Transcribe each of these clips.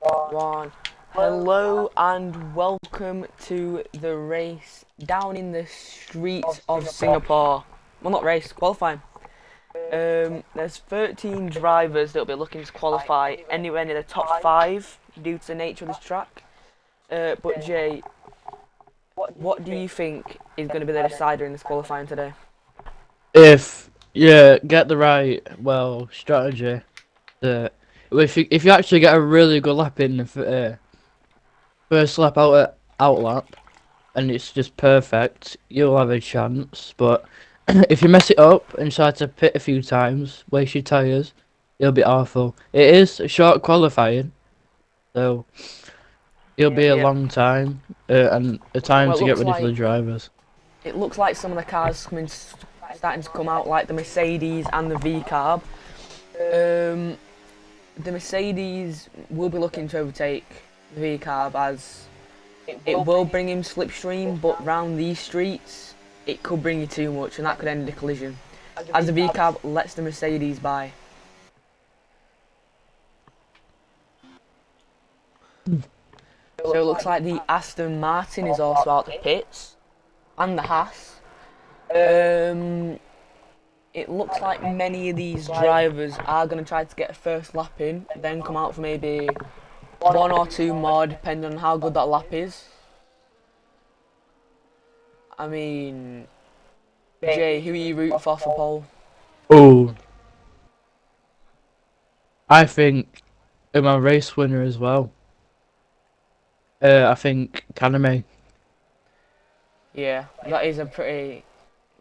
One. Hello and welcome to the race down in the streets of Singapore. Well, not race, qualifying. There's 13 drivers that will be looking to qualify anywhere near the top 5 due to the nature of this track. But Jay, what do you think is going to be the decider in this qualifying today? If you get the right strategy, if you actually get a really good lap in the first lap out lap, and it's just perfect, you'll have a chance. But if you mess it up and try to pit a few times, waste your tyres, it'll be awful. It is a short qualifying, so it'll be a Yeah. long time and a time Well, to get ready for the drivers. it looks like some of the cars starting to come out, like the Mercedes and the V-Carb. The Mercedes will be looking to overtake the V-Carb as it will bring him Slipstream, but round these streets it could bring you too much and that could end the collision as the V-Carb lets the Mercedes by. So it looks like the Aston Martin is also out the pits and the Haas. It looks like many of these drivers are going to try to get a first lap in, then come out for maybe 1 or 2 more, depending on how good that lap is. I mean, Jay, who are you rooting for pole? Oh, I think I'm a race winner as well. I think Kaname. Yeah, that is a pretty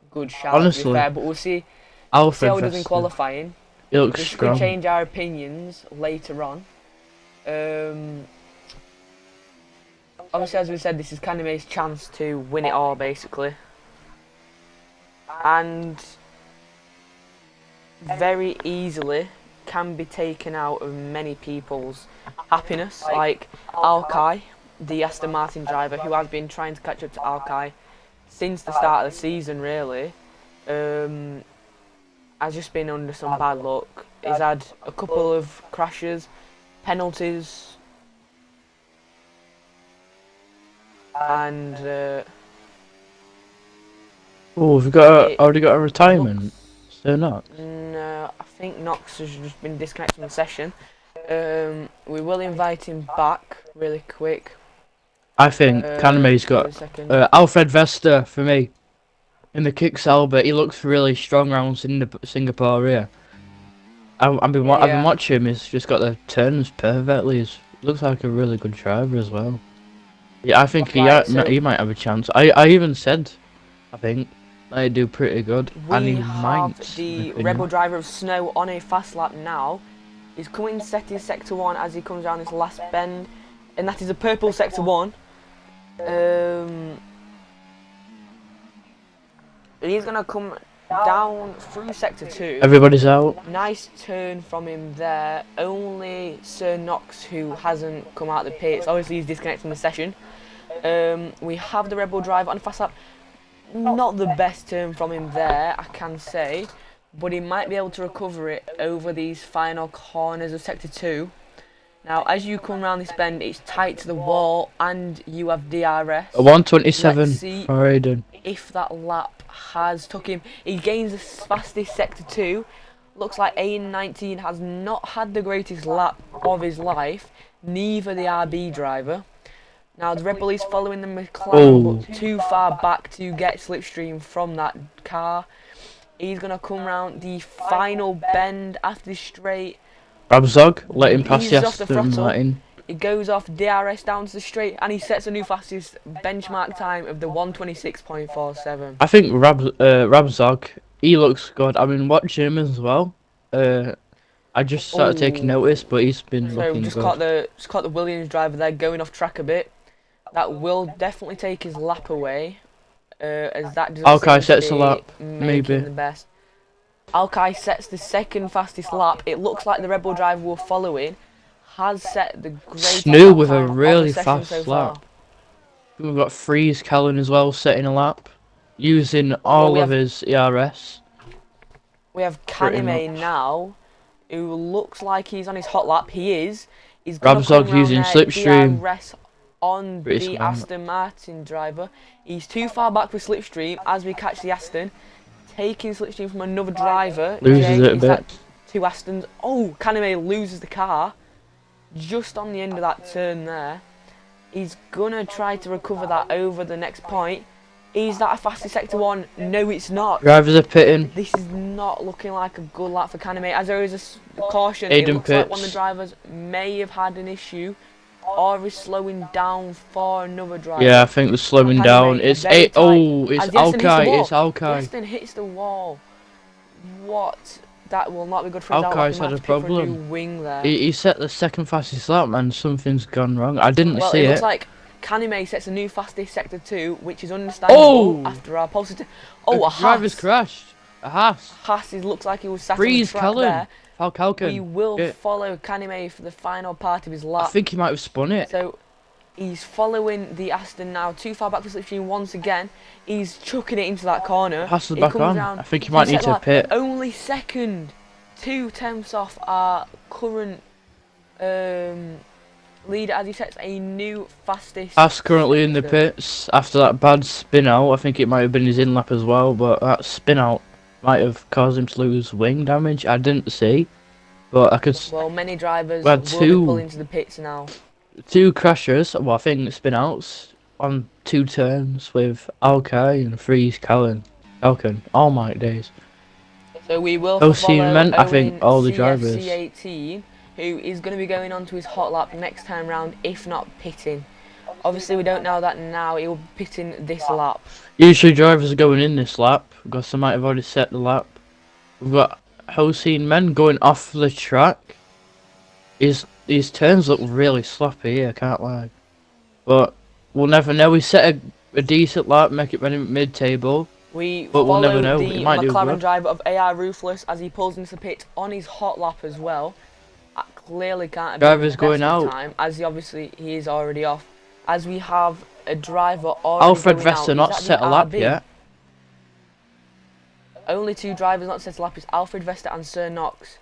good shout, Honestly, to be fair, but we'll see Alfred how it does in Vesta. qualifying. It looks This strong. could change our opinions later on. Obviously, as we said, this is Kaname's chance to win it all, basically. And very easily can be taken out of many people's happiness, like Alkai, the Aston Martin driver, who has been trying to catch up to Alkai since the start of the season, really. Has just been under some bad luck. He's had a couple of crashes, penalties, and Oh, we've got already got a retirement. So not. no, I think Knox has just been disconnected from the session. We will invite him back really quick. I think Kaname's got Alfred Vesta for me. In the kicks Albert, he looks really strong around Singapore here. I've been watching him. He's just got the turns perfectly. He looks like a really good driver as well. Yeah, I think he might have a chance. I even said, I think they do pretty good. And he have the Rebel driver of Snow on a fast lap now. He's coming setting sector 1 as he comes down this last bend, and that is a purple sector 1. He's gonna come down through sector 2. Everybody's out. Nice turn from him there. Only Sir Knox who hasn't come out of the pits. Obviously he's disconnected from the session. We have the Rebel driver on fast lap. Not the best turn from him there, I can say, but he might be able to recover it over these final corners of sector 2. Now, as you come around this bend, it's tight to the wall, and you have DRS. A 127 Let's see for Aiden. if that lap has took him. He gains the fastest sector 2. Looks like A19 has not had the greatest lap of his life. Neither the RB driver. Now the Rebel is following the McLaren, but too far back to get Slipstream from that car. He's going to come round the final bend after the straight. Rabzog, let him pass Eases off the Aston throttle. Martin. He goes off DRS down to the straight, and he sets a new fastest benchmark time of the 126.47. I think Rabzog, he looks good. I mean, watch him as well. I just started taking notice, but he's been looking good. So just caught the Williams driver there going off track a bit. That will definitely take his lap away, as that doesn't Alkai seem to sets a be lap, making maybe. the best. Alkai sets the second fastest lap. It looks like the Rebel driver we're following has set the greatest Snoo lap with a time of really the session fast so lap. far. We've got Freeze Callan as well setting a lap, using all of his ERS. We have Kaname now, who looks like he's on his hot lap. He is. He's going to come Rabzog round using there, Slipstream. DRS on Pretty the smart. Aston Martin driver. He's too far back with Slipstream as we catch the Aston. Taking Slipstream from another driver. Loses it a is bit. that two Astons. Oh, Kaname loses the car just on the end of that turn there. He's gonna try to recover that over the next point. Is that a fastest sector one? No, it's not. Drivers are pitting. This is not looking like a good lap for Kaname. As there is a caution, Aiden it looks like one of the pits. drivers may have had an issue or is slowing down for another driver. Yeah, I think they're slowing Kaname, down. It's very eight. tight. Oh, it's As the Aston hits the Alkai. wall. It's Alkai. Aston hits the wall. What? That will not be good for his Alkai's outlap. had a He might have to pick for problem. new wing there. He set the second fastest lap, man. Something's gone wrong. I didn't Well, see it it. looks like Kaname sets a new fastest sector 2, which is understandable Oh! after our positive. Oh, a driver's Haas. crashed. A Haas. Haas looks like he was sat Freeze, on the track Cullen. there. Falcalcan. We will Yeah. follow Kaname for the final part of his I lap. think he might have spun it. So he's following the Aston now, too far back for Slipstream once again. He's chucking it into that corner. Haas is He back comes on. round. I think he might need Set to lap, pit. Only second. 2 tenths off our current leader as he sets a new fastest. Haas currently in the sector. pits after that bad spin out. I think it might have been his in lap as well, but that spin out might have caused him to lose wing damage. I didn't see, but I could. Well, many drivers We had will be two- pulling to the pits now. Two crashers. Well, I think spin outs on 2 turns with Alkai and Freeze Callan. Falcon. Oh my days. So we will Oh, follow Seaman, I think Owen all the drivers. CFC18, who is going to be going on to his hot lap next time round, if not pitting. Obviously, we don't know that now. He will be pitting this lap. Usually drivers are going in this lap because they might have already set the lap. We've got Hossein Men going off the track. His turns look really sloppy here, I can't lie. But we'll never know. We set a decent lap, make it mid-table. We But we'll follow never know. the It might do McLaren good. driver of AI Ruthless as he pulls into the pit on his hot lap as well. Clearly can't have been Driver's the going best of out. time, as he is already off. As we have a driver already Alfred going out. Vesta Is not that the set a lap RB? yet. Only 2 drivers not set a lap is Alfred Vesta and Sir Knox.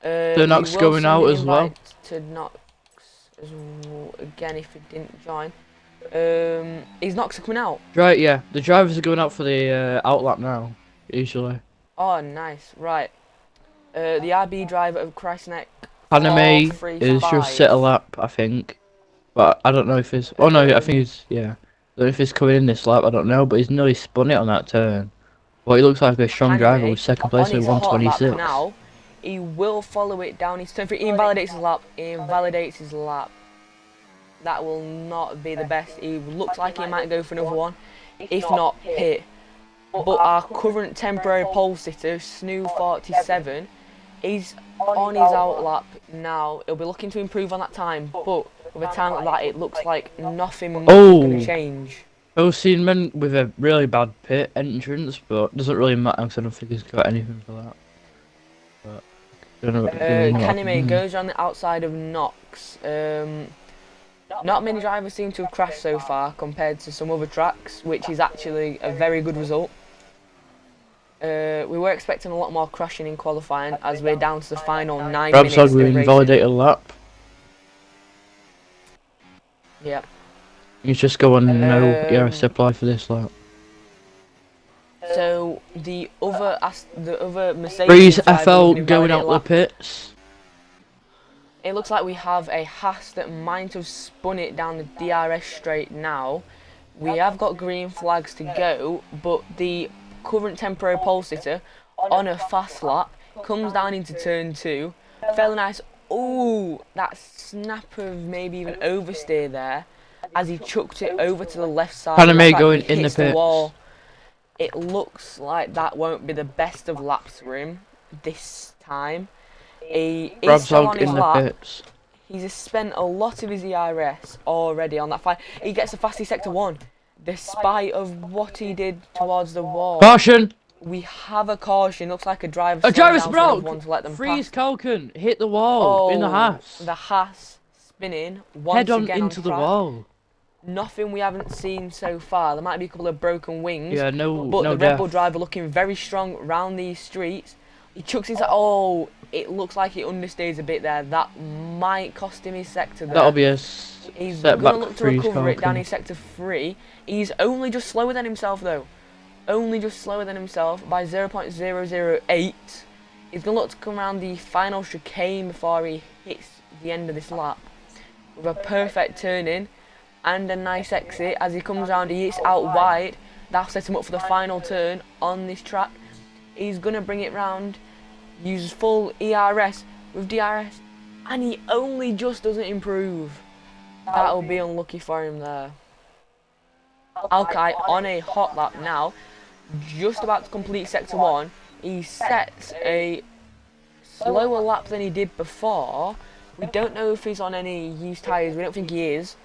Sir Knox we will going send out an as well. invite to Knox as well, again if he didn't join. Is Knox coming out? Right, yeah. The drivers are going out for the outlap now, usually. Oh, nice. Right. The RB driver of Christneck. Anime 4-3-5. is just set a lap, I think. But I don't know if it's... Oh no, I think he's... Yeah. I don't know if he's coming in this lap, I don't know. But he's nearly spun it on that turn. Well, he looks like a strong driver with second place on with his hot lap 126. now, he will follow it down his turn 3. He invalidates his lap. He invalidates his lap. That will not be the best. He looks like he might go for another one. If not, pit. But our current temporary pole sitter, Snoo47, is on his outlap now. He'll be looking to improve on that time. But with a time like that, it looks like nothing much is going to change. Hossein Men with a really bad pit entrance, but doesn't really matter because I don't think he's got anything for that. But, Kanime goes on the outside of Knox. Not many drivers seem to have crashed so far compared to some other tracks, which is actually a very good result. We were expecting a lot more crashing in qualifying as we're down to the final 9 minutes of Rabzog will racing. invalidate a lap. Yeah. He's just going no ERS supply for this lap. So the other Mercedes Breeze driver FL with an going invalidated out the lap. pits. It looks like we have a Haas that might have spun it down the DRS straight now. We have got green flags to go, but the current temporary pole sitter on a fast lap comes down into turn 2. Fairly nice. Ooh, that snap of maybe even oversteer there as he chucked it over to the left side. Paname Looks like going he in the hits pits. wall. It looks like that won't be the best of laps for him this time. He is still on Rabzog his in the lap. pits. He's spent a lot of his ERS already on that fight. He gets a fastest sector 1, despite of what he did towards the wall. Caution! We have a caution. Looks like a driver. A driver's slowing down for broke! one to let them Freeze pass. Kalkin hit the wall in the Haas. The Haas spinning once Head on again into the track. wall. Nothing we haven't seen so far. There might be a couple of broken wings. Yeah, no, But no the Red Bull death. driver looking very strong round these streets. He chucks his. Oh, it looks like he understays a bit there. That might cost him his sector there. That'll be a He's setback going to look to for his recover it down Falcon. in sector 3. He's only just slower than himself though. Only just slower than himself by 0.008. He's going to look to come around the final chicane before he hits the end of this lap. With a perfect turn in and a nice exit. As he comes around, he hits out wide. That sets him up for the final turn on this track. He's going to bring it round, uses full ERS with DRS, and he only just doesn't improve. That'll be unlucky for him there. Alki on a hot lap now, just about to complete sector 1. He sets a slower lap than he did before. We don't know if he's on any used tyres. We don't think he is.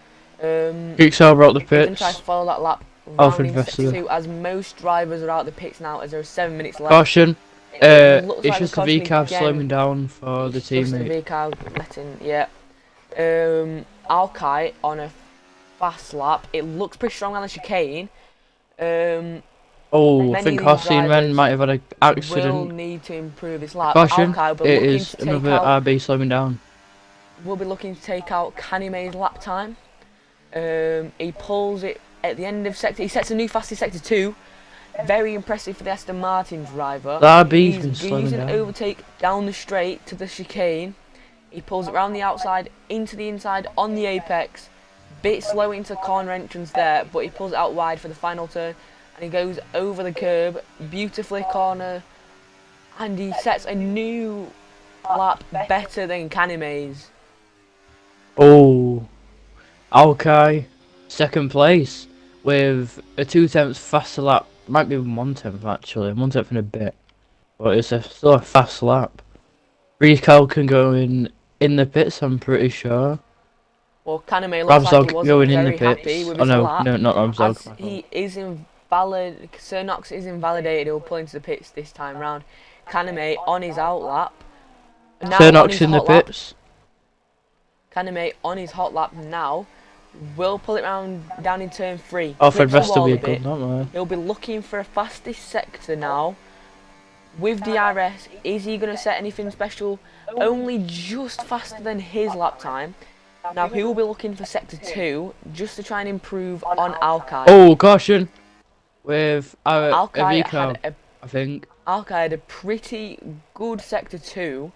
Pixel out the He's going to try pits. to follow that lap Off round in investor. sector 2, as most drivers are out the pits now, as there are 7 minutes left. Caution. It looks It's like just a the caution V-cab again. slowing down for the Just the teammate. VCAL letting, yeah. Alki on a fast lap. It looks pretty strong on the chicane. Oh, I many think of these Hossein drivers might have had an Will accident. need to improve his lap. Caution. Alki will be It looking is to take another out. RB slowing down. Will be looking to take out Kanime's lap time. He pulls it at the end of sector. He sets a new fastest sector 2. Very impressive for the Aston Martin driver. The RB's He's been slowing using down. overtake down the straight to the chicane. He pulls it round the outside, into the inside, on the apex. Bit slow into corner entrance there, but he pulls it out wide for the final turn. And he goes over the curb, beautifully corner. And he sets a new lap better than Kanime's. Oh, Alki, second place with a 2/10 faster lap. Might be 1/10 actually, 1/10 and a bit, but it's still a fast lap. Recal can go in the pits, I'm pretty sure. Well, Kaname looks like he Ramsdog wasn't going in very the happy pits. with Oh his no, lap. no, not As Ramsdog. he is invalid, Sir Knox is invalidated. He'll pull into the pits this time round. Kaname on his out lap. Now on Turnox his in the hot lap. pits. Kaname on his hot lap now. Will pull it round down in turn 3. Alfred Clips the Rest will wall be a a good, bit. not He'll be looking for a fastest sector now. With DRS, is he going to set anything special? Only just faster than his lap time. Now he will be looking for sector 2 just to try and improve on Alki. Oh, caution! With a Alki Vico, had I think. Alki had a pretty good sector 2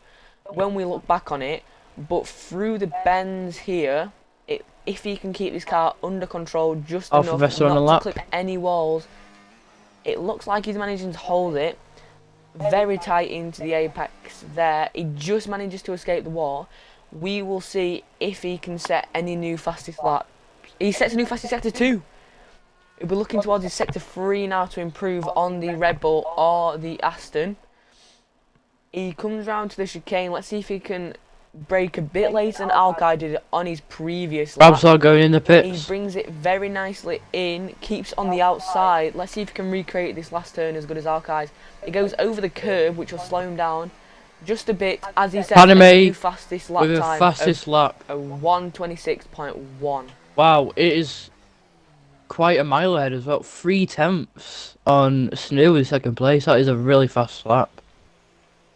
when we look back on it, but through the bends here, if he can keep this car under control just Alpha enough Vesta on not the to lap. clip any walls, it looks like he's managing to hold it very tight into the apex there. He just manages to escape the wall. We will see if he can set any new fastest lap. He sets a new fastest sector 2. He'll be looking towards his sector 3 now to improve on the Red Bull or the Aston. He comes round to the chicane. Let's see if he can brake a bit later than Alki did on his previous lap. Ramsdog going in the He pits. brings it very nicely in, keeps on the outside. Let's see if he can recreate this last turn as good as Alki's. He goes over the curb, which will slow him down just a bit, as he said, a new fastest lap With the time fastest lap. of 1:26.1. Wow, it is quite a mile ahead as well. 3/10 on Snew in second place. That is a really fast lap.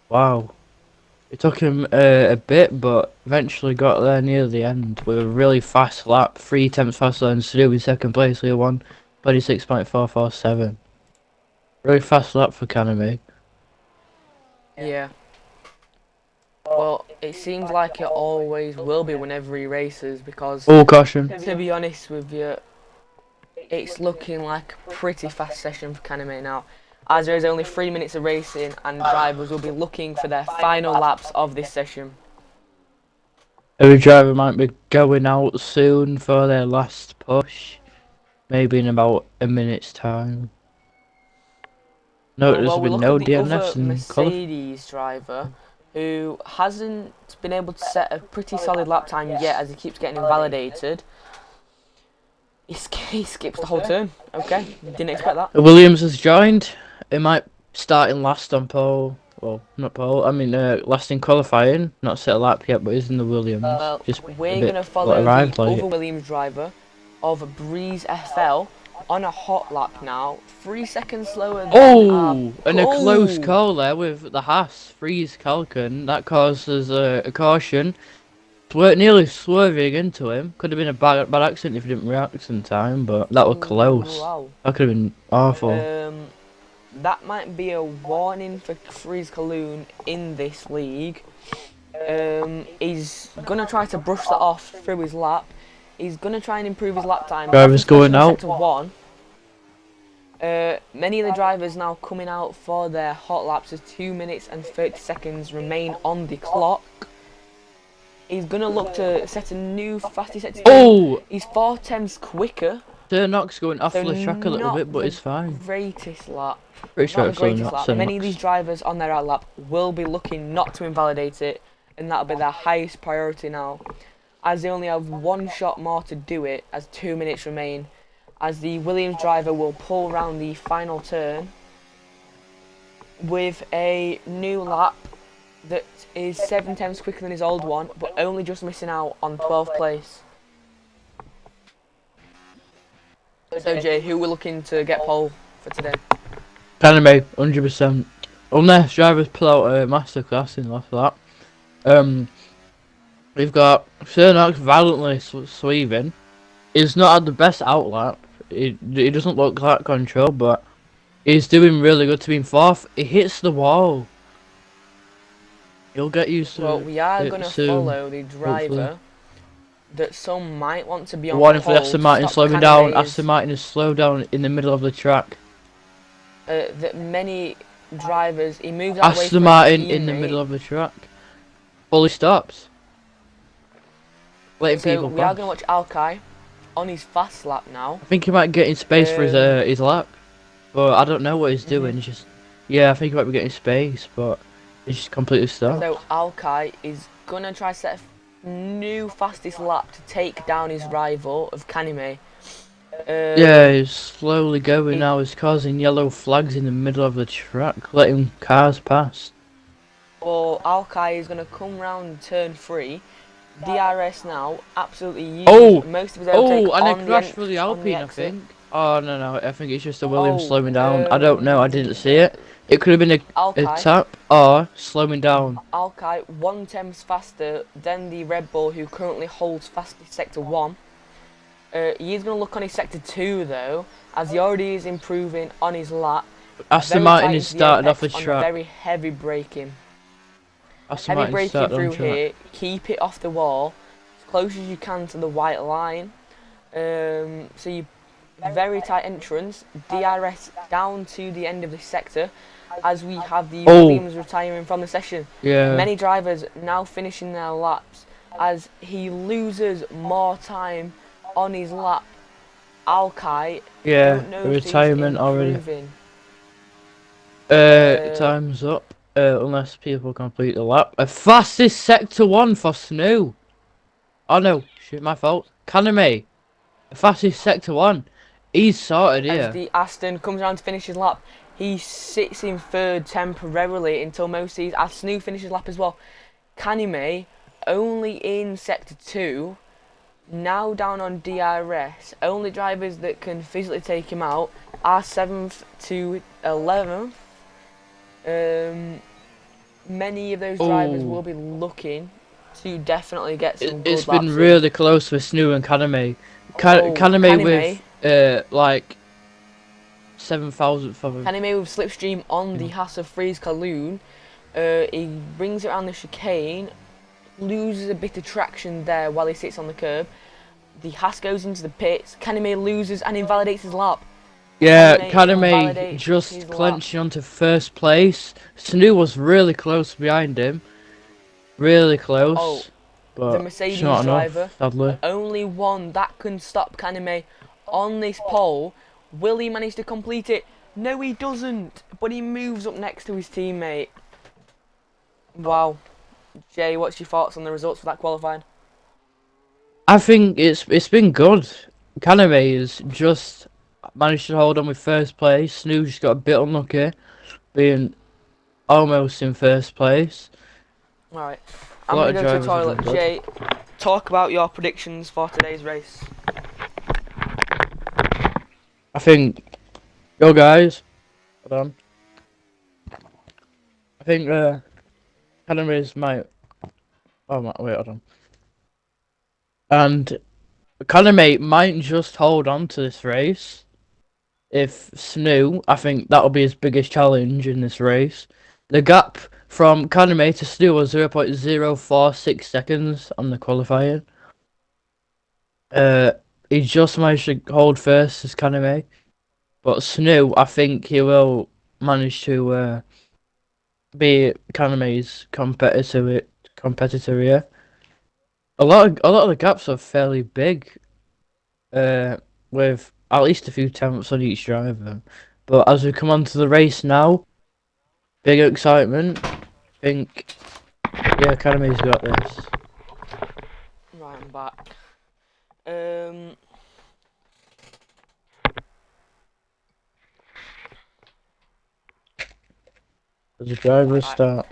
Wow. It took him a bit, but eventually got there near the end with a really fast lap. 3/10 faster than Snew in second place. He won 26.447. Really fast lap for Kaname. Yeah. Well, it seems like it always will be whenever he races, because Oh, caution. to be honest with you, it's looking like a pretty fast session for Kaname now, as there is only 3 minutes of racing and drivers will be looking for their final laps of this session. Every driver might be going out soon for their last push. Maybe in about a minute's time. No, there's Well, we been look no at the DNFs other in qualifying. Mercedes driver who hasn't been able to set a pretty solid lap time yet, as he keeps getting invalidated. He skips the whole turn. Okay, didn't expect that. Williams has joined. It might start in last on pole. Well, not pole. I mean, last in qualifying. Not set a lap yet, but is in the Williams. Well, Just we're a bit going to follow the arrived late. other Williams driver of Breeze FL on a hot lap now, 3 seconds slower than Oh, and a close Oh! call there with the Haas freeze Calcan. That causes a caution. Nearly swerving into him. Could have been a bad accident if he didn't react in time, but that was close. Wow. That could have been awful. That might be a warning for Freeze Kaloon in this league. He's gonna try to brush that off through his lap. He's gonna try and improve his lap time. Drivers going out. Sector 1. Many of the drivers now coming out for their hot laps as 2 minutes and 30 seconds remain on the clock. He's gonna look to set a new fastest sector. Oh! He's 4 tenths quicker. Turnock's going off So the track a little bit, but it's fine. Greatest lap. Pretty sure Not it's the only greatest not lap. Many of Turnock's. these drivers on their out lap will be looking not to invalidate it, and that'll be their highest priority now, as they only have 1 shot more to do it as 2 minutes remain, as the Williams driver will pull round the final turn with a new lap that is 7 tenths quicker than his old one, but only just missing out on 12th place. So Jay, who we're looking to get pole for today? Anime, 100%. Unless drivers pull out a masterclass in the last lap. We've got Cernox violently sweeping. He's not had the best out lap. He doesn't look that controlled, but he's doing really good to be in 4th. He hits the wall. He'll get used to Well, we are it going to soon, follow the driver hopefully. that some might want to be on Warning for pole the Aston to Martin stop slowing down. Canade's, Aston Martin is slowed down in the middle of the track. that many drivers, he moves out away Aston from Martin his in the teammate. middle of the track. Fully stops. Letting So people we are pass. going to watch Alkai on his fast lap now. I think he might get in space for his lap, but I don't know what he's doing. He's just, yeah, I think he might be getting space, but he's just completely stopped. So Alkai is going to try to set a new fastest lap to take down his rival of Kanime. Yeah, he's slowly going now. He's causing yellow flags in the middle of the track, letting cars pass. Well, Alkai is going to come round turn 3. DRS now absolutely used most of his overtake and on a the crash en- for the on Alpine, I exit. think. Oh, no, I think it's just a Williams Oh, slowing down. I don't know, I didn't see it. It could have been a Alkai, tap or slowing down. Alkai 1 tenths faster than the Red Bull, who currently holds fastest sector 1. He's going to look on his sector 2 though, as he already is improving on his lap. Aston Very Martin tight has to the started off the apex on track. very heavy braking. Aston Heavy Martin braking started on through track. here, keep it off the wall, as close as you can to the white line. So you very tight entrance, DRS down to the end of the sector, as we have the Williams retiring from the session. Yeah. Many drivers now finishing their laps, as he loses more time on his lap. Alkai, Yeah, don't know if he's retirement already. improving. Time's up. Unless people complete the lap. A fastest sector 1 for Snoo. Oh no, shit, my fault. Kaname. Fastest sector 1. He's sorted here. As the Aston comes around to finish his lap, he sits in 3rd temporarily until most of these, as Snoo finishes lap as well. Kanime, only in sector 2, now down on DRS. Only drivers that can physically take him out are 7th to 11th. Many of those drivers will be looking to definitely get some good It's laps been in. really close for Snoo and Kaname. Kaname with like 7,000th of him. Kanime with Slipstream on the Haas of Freeze Kaloon. He brings it around the chicane, loses a bit of traction there while he sits on the curb. The Haas goes into the pits. Kaname loses and invalidates his lap. Yeah, Kaname Kaname invalidates just his clenching onto 1st place. Snoo was really close behind him. Really close. Oh, but the Mercedes it's not driver, enough, sadly. only one that can stop Kaname on this pole. Will he manage to complete it? No, he doesn't. But he moves up next to his teammate. Wow. Jay, what's your thoughts on the results for that qualifying? I think it's been good. Kaname has just managed to hold on with 1st place. Snoo just got a bit unlucky, being almost in 1st place. Alright, I'm going to go to the toilet. Jay, talk about your predictions for today's race. I think, yo guys, hold on. I think Canaries might. Oh my, wait, hold on. And Kaname might just hold on to this race. If Snoo, I think that'll be his biggest challenge in this race. The gap from Kaname to Snoo was 0.046 seconds on the qualifying. He just managed to hold first as Kaname, but Snoo, I think he will manage to be Kaname's competitor here. A lot of the gaps are fairly big, with at least a few tenths on each driver. But as we come on to the race now, big excitement. I think, yeah, Academy's got this. Right, I'm back. As the drivers start.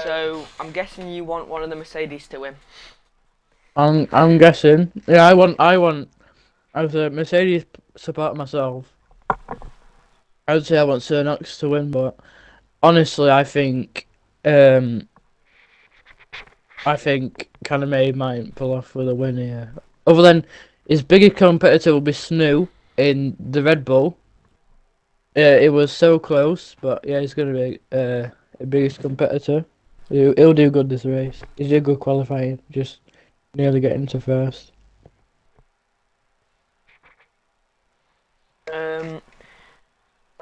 So I'm guessing you want one of the Mercedes to win. I'm guessing. Yeah, I want. As a Mercedes supporter myself, I would say I want Sir Knox to win, but honestly, I think Kaname might pull off with a win here. Other than his biggest competitor will be Snoo in the Red Bull. It was so close, but yeah, he's gonna be a biggest competitor. He'll do good this race. He's did good qualifying, just nearly getting to first.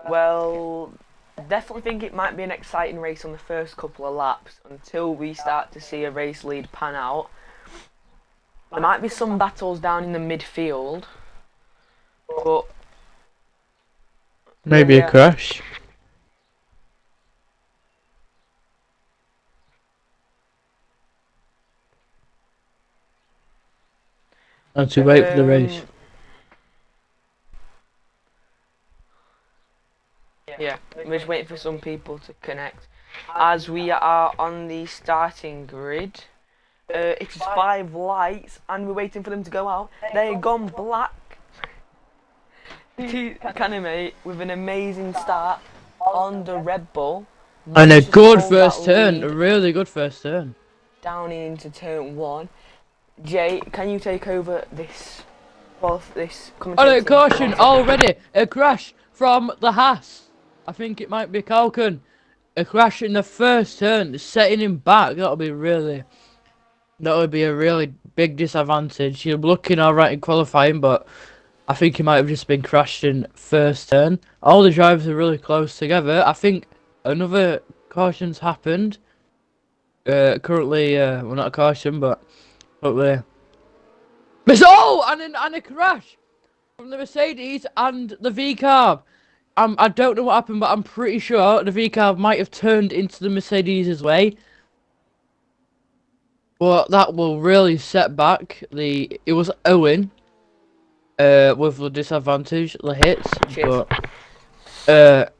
Well, definitely think it might be an exciting race on the first couple of laps until we start to see a race lead pan out. There might be some battles down in the midfield, but Maybe yeah. a crash. And to wait for the race. Yeah, we're just waiting for some people to connect. As we are on the starting grid, it is 5 lights and we're waiting for them to go out. They've gone black. Kaname with an amazing start on the Red Bull. And a good first turn, a really good first turn. Down into turn 1. Jay, can you take over this? Well, this Oh, caution already! A crash from the Haas. I think it might be Kalkin. A crash in the first turn, setting him back. That would be a really big disadvantage. You're looking alright in qualifying, but I think he might have just been crashed in first turn. All the drivers are really close together. I think another caution's happened. Currently, well, not a caution, but currently. And a crash from the Mercedes and the V-Carb. I don't know what happened, but I'm pretty sure the V-Carb might have turned into the Mercedes' way. But that will really set back it was Owen with the disadvantage, the hits. Cheers. But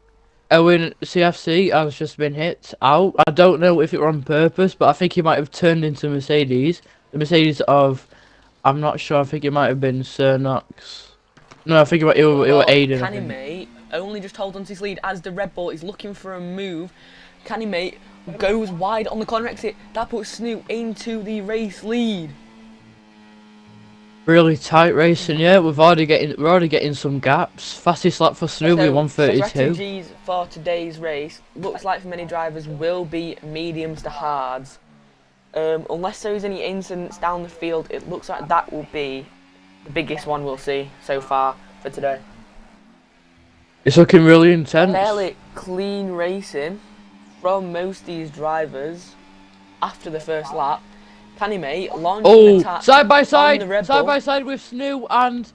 Owen CFC has just been hit out. I don't know if it were on purpose, but I think he might have turned into Mercedes. The Mercedes of, I'm not sure, I think it might have been Sir Knox. No, I think it was Aiden. Kanime only just holds on to his lead as the Red Bull is looking for a move. Kanime goes wide on the corner exit. That puts Snoop into the race lead. Really tight racing, yeah. We're already getting some gaps. Fastest lap for Snoop, So 132. strategies for today's race looks like for many drivers will be mediums to hards. Unless there is any incidents down the field, it looks like that will be the biggest one we'll see so far for today. It's looking really intense. Fairly clean racing from most of these drivers after the first lap. Kanime launching attack side by side with Snoo and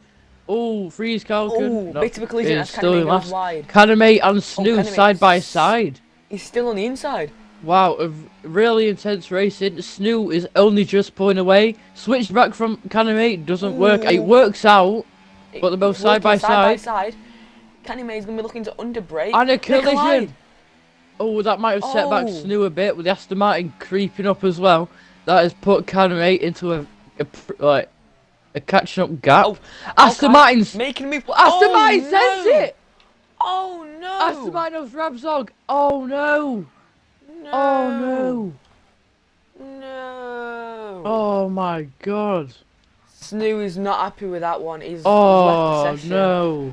Freeze Kalkin. Oh, bit of a collision as still Kanime goes wide. Kanime and Snoo Kanime side by side. He's still on the inside. Wow, a really intense racing. Snoo is only just pulling away. Switched back from Kaname, doesn't work. It works out, but they're both side by side. Kanime is going to be looking to underbrake. And a collision. Oh, that might have set back Snoo a bit with the Aston Martin creeping up as well. That has put Kaname into a a catching up gap. Oh, Aston okay. Martin's Making a move. Aston Oh, Martin no. sends it. Oh no! Aston Martin's Rabzog. Oh no! No! Oh no! No! Oh my god! Snoo is not happy with that one. He's left the Oh session. no!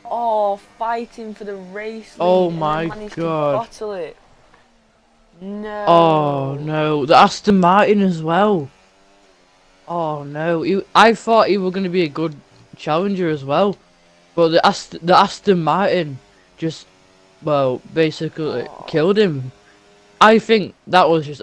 Oh, fighting for the race lead Oh and my then managed god! to bottle it. No! Oh no! The Aston Martin as well. Oh no! I thought he was going to be a good challenger as well, but the Aston Martin just, well, basically killed him. I think that was just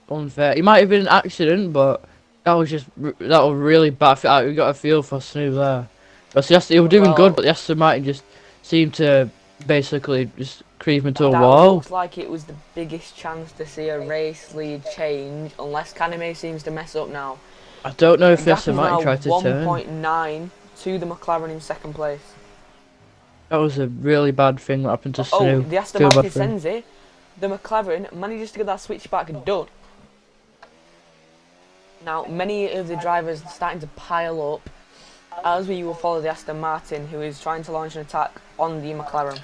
unfair. It might have been an accident, but that was really bad. We got a feel for Snoop there. But he was doing good, but the Aston Martin just seemed to basically just creep into a wall. Looks like it was the biggest chance to see a race lead change, unless Kaname seems to mess up now. I don't know if the The Aston Martin tried to turn. 1.9 to the McLaren in second place. That was a really bad thing that happened to Snoop. Oh, the Aston Martin sends it. The McLaren manages to get that switchback done. Now, many of the drivers are starting to pile up as we will follow the Aston Martin, who is trying to launch an attack on the McLaren.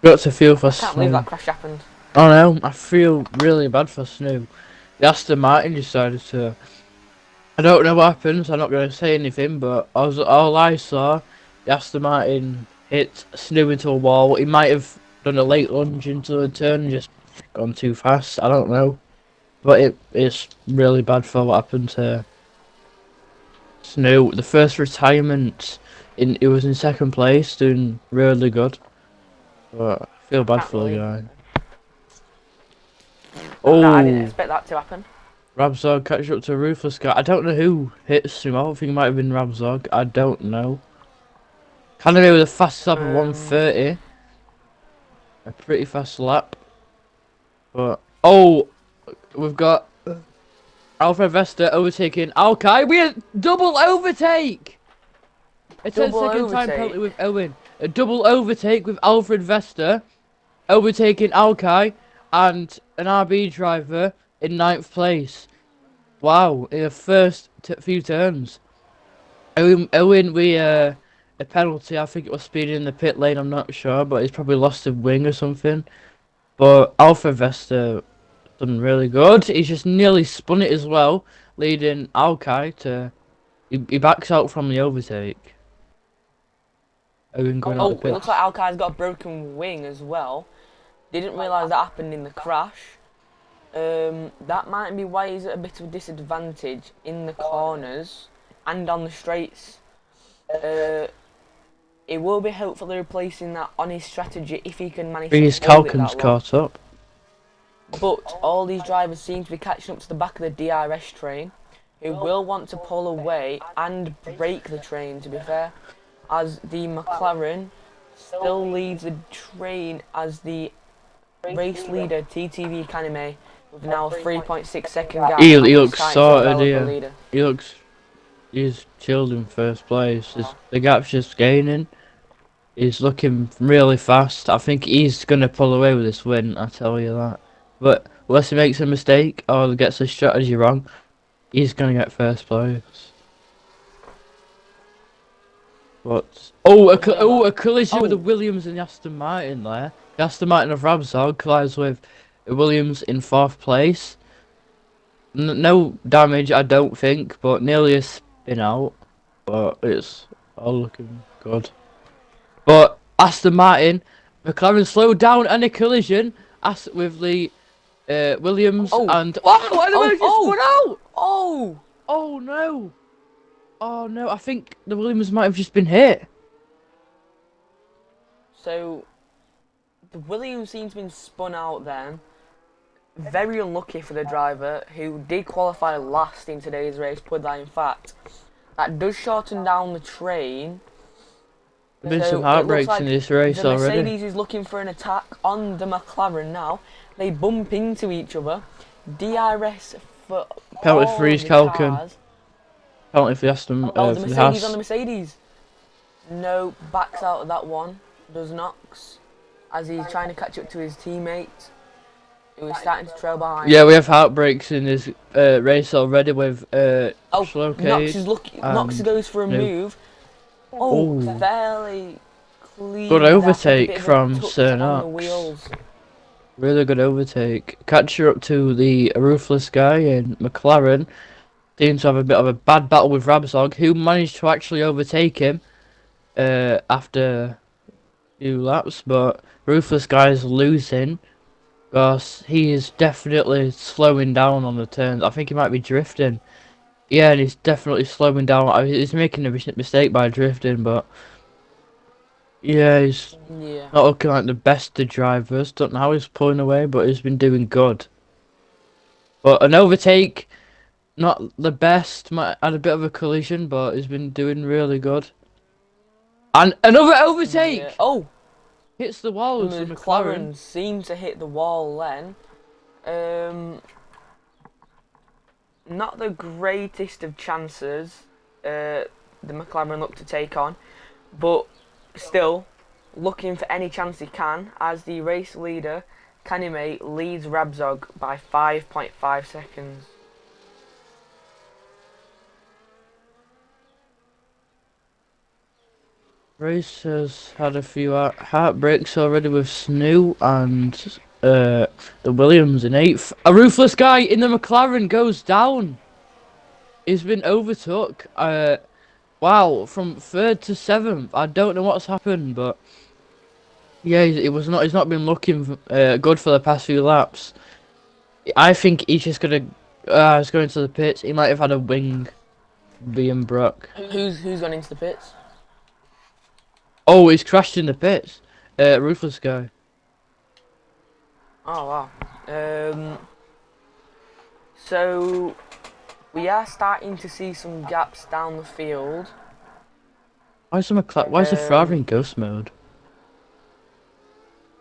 Got to feel for Snoop. I can't believe that crash happened. Oh no, I feel really bad for Snoop. The Aston Martin decided to... I don't know what happened, so I'm not going to say anything, but all I saw, the Aston Martin hit Snoop into a wall. He might have done a late lunge into the turn and just gone too fast, I don't know. But it's really bad for what happened to Snoop. The first retirement, it was in second place, doing really good. But I feel bad for the guy. Oh, I didn't expect that to happen. Rabzog catch up to a Ruthless guy. I don't know who hits him. I don't think it might have been Rabzog. I don't know. Canada with a fast lap of 130. A pretty fast lap. But oh, we've got Alfred Vesta overtaking Alkai. We had double overtake. A 10-second time penalty with Owen. A double overtake with Alfred Vesta overtaking Alkai and an RB driver in 9th place. Wow, in the first few turns. Owen, a penalty. I think it was speeding in the pit lane. I'm not sure, but he's probably lost a wing or something. But Alpha Vesta done really good. He's just nearly spun it as well, leading Alkai to. He backs out from the overtake. Owen going out the pit. It looks like Alkai's got a broken wing as well. Didn't realise that happened in the crash. That might be why he's at a bit of a disadvantage in the corners and on the straights. It will be hopefully replacing that on his strategy if he can manage to hold it that long. Caught up. But all these drivers seem to be catching up to the back of the DRS train, who will want to pull away and break the train, to be fair, as the McLaren still leads the train as the race leader, TTV Kaname, with now a 3.6 second gap. He looks sorted here. He's chilled in first place. The gap's just gaining. He's looking really fast. I think he's going to pull away with this win, I tell you that. But unless he makes a mistake or gets his strategy wrong, he's going to get first place. But a collision with the Williams and the Aston Martin there. The Aston Martin of Rabzog collides with Williams in 4th place. No damage, I don't think, but nearly a spin out. But it's all looking good. But Aston Martin, McLaren slowed down and a collision with the Williams and spun out. Oh no! Oh no! I think the Williams might have just been hit. So the Williams seems to have been spun out then. Very unlucky for the driver, who did qualify last in today's race, put that in fact. That does shorten down the train. There's been some heartbreaks in this race already. The Mercedes is looking for an attack on the McLaren now. They bump into each other. DRS for penalty for East Calcan. Penalty for Aston. The Mercedes on the Mercedes. No, backs out of that one. Does Knox as he's trying to catch up to his teammate, We're starting to trail behind. Yeah, we have heartbreaks in this race already with Oh, Slowcade Knox is Knox goes for a Snoop. move. Oh, Ooh. fairly clean. Good there, overtake bit of a from touch Sir on the Knox. wheels. Really good overtake. Catcher up to the ruthless guy in McLaren. Seems to have a bit of a bad battle with Rabsog, who managed to actually overtake him after a few laps, but ruthless guy is losing because he is definitely slowing down on the turns. I think he might be drifting. Yeah, and he's definitely slowing down. He's making a mistake by drifting, but yeah, he's Yeah. not looking like the best of drivers. Don't know how he's pulling away, but he's been doing good. But an overtake, not the best. Might had a bit of a collision, but he's been doing really good. And another overtake! Yeah. Oh! Hits the wall with the McLaren McLaren. seemed to hit the wall then. Not the greatest of chances the McLaren look to take on, but still looking for any chance he can as the race leader. Kanime leads Rabsog by 5.5 seconds. Race has had a few heartbreaks already with Snoo and the Williams in 8th. A ruthless guy in the McLaren goes down. He's been overtook. Wow, from 3rd to 7th. I don't know what's happened, but yeah, he's not been looking good for the past few laps. I think he's just gonna he's going to the pits. He might have had a wing being broke. Who's gone into the pits? Oh, he's crashed in the pits. Ruthless guy. Oh wow. So we are starting to see some gaps down the field. Why is the Ferrari in ghost mode?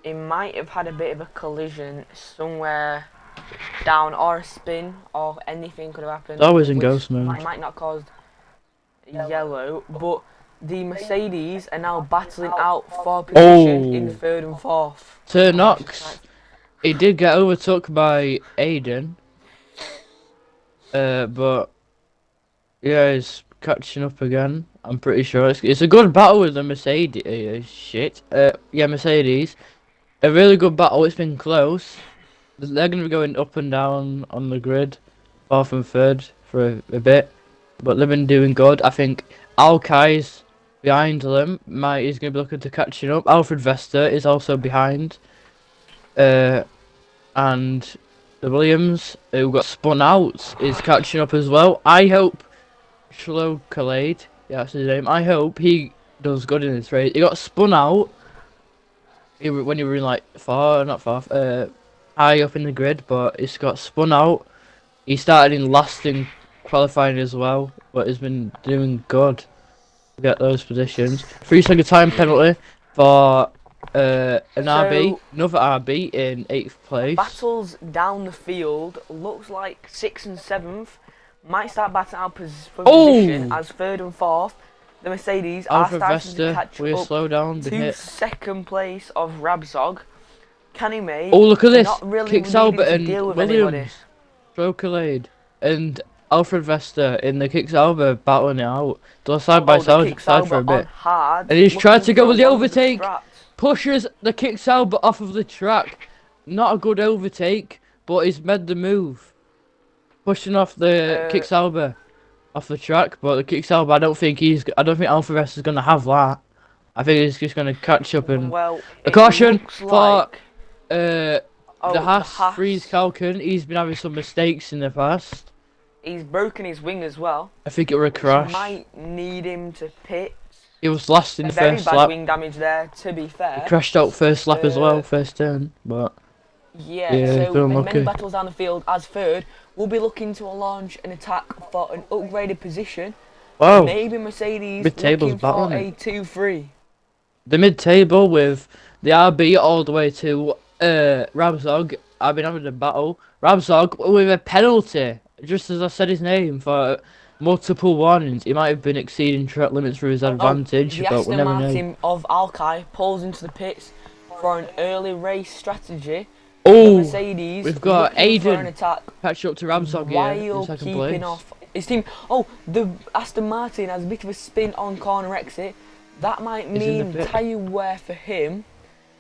It might have had a bit of a collision somewhere down, or a spin, or anything could have happened. It's always in which ghost mode. Might not cause yellow, but the Mercedes are now battling out for position in 3rd and 4th. Sir Knox, he did get overtook by Aiden. But yeah, he's catching up again. I'm pretty sure it's a good battle with the Mercedes. Yeah, Mercedes. A really good battle. It's been close. They're going to be going up and down on the grid, 4th and 3rd for a bit, but they've been doing good. I think Alkai's behind them. He's going to be looking to catching up. Alfred Vesta is also behind, and the Williams, who got spun out, is catching up as well. I hope Slowcade, yeah, that's his name. I hope he does good in this race. He got spun out when you were in like high up in the grid, but he's got spun out. He started in last in qualifying as well, but he's been doing good to get those positions. 3-second time penalty for an RB, another RB in 8th place. Battles down the field. Looks like 6th and 7th might start battling out position as 3rd and 4th. The Mercedes are starting to catch up slow down, to 2nd place of Rabsog. Kanime, oh, look at this! not really Kicks Albert to and deal with Williams, Slowcade, and Alfred Vesta in the Kicks Albert battling it out. They're side by side for a bit. Hard, and he's tried to go with the overtake. The Pushes the Kicks Albert off of the track. Not a good overtake, but he's made the move. Pushing off the Kicks Albert off the track, but the Kicks Albert, I don't think Alfred Vesta is gonna have that. I think he's just gonna catch up and a caution for the Haas Freeze Kalkin. He's been having some mistakes in the past. He's broken his wing as well. I think it was a crash. Might need him to pit. He was last in first lap. Very bad wing damage there, to be fair. He crashed out first lap as well, first turn, but yeah, so many battles down the field as 3rd. We'll be looking to launch an attack for an upgraded position. Wow. Maybe Mercedes mid-table's looking for battling a 2-3. The mid-table with the RB all the way to Rabsog. I've been having a battle. Rabsog with a penalty, just as I said his name, for multiple warnings. He might have been exceeding track limits for his advantage, but we never know. The Aston Martin of Alkai pulls into the pits for an early race strategy. the Oh, Mercedes we've got looking for an Aiden attack catching up to Ramsog here in while second keeping place. off his team. Oh, the Aston Martin has a bit of a spin on corner exit. That might He's in the mean pit. tyre wear for him.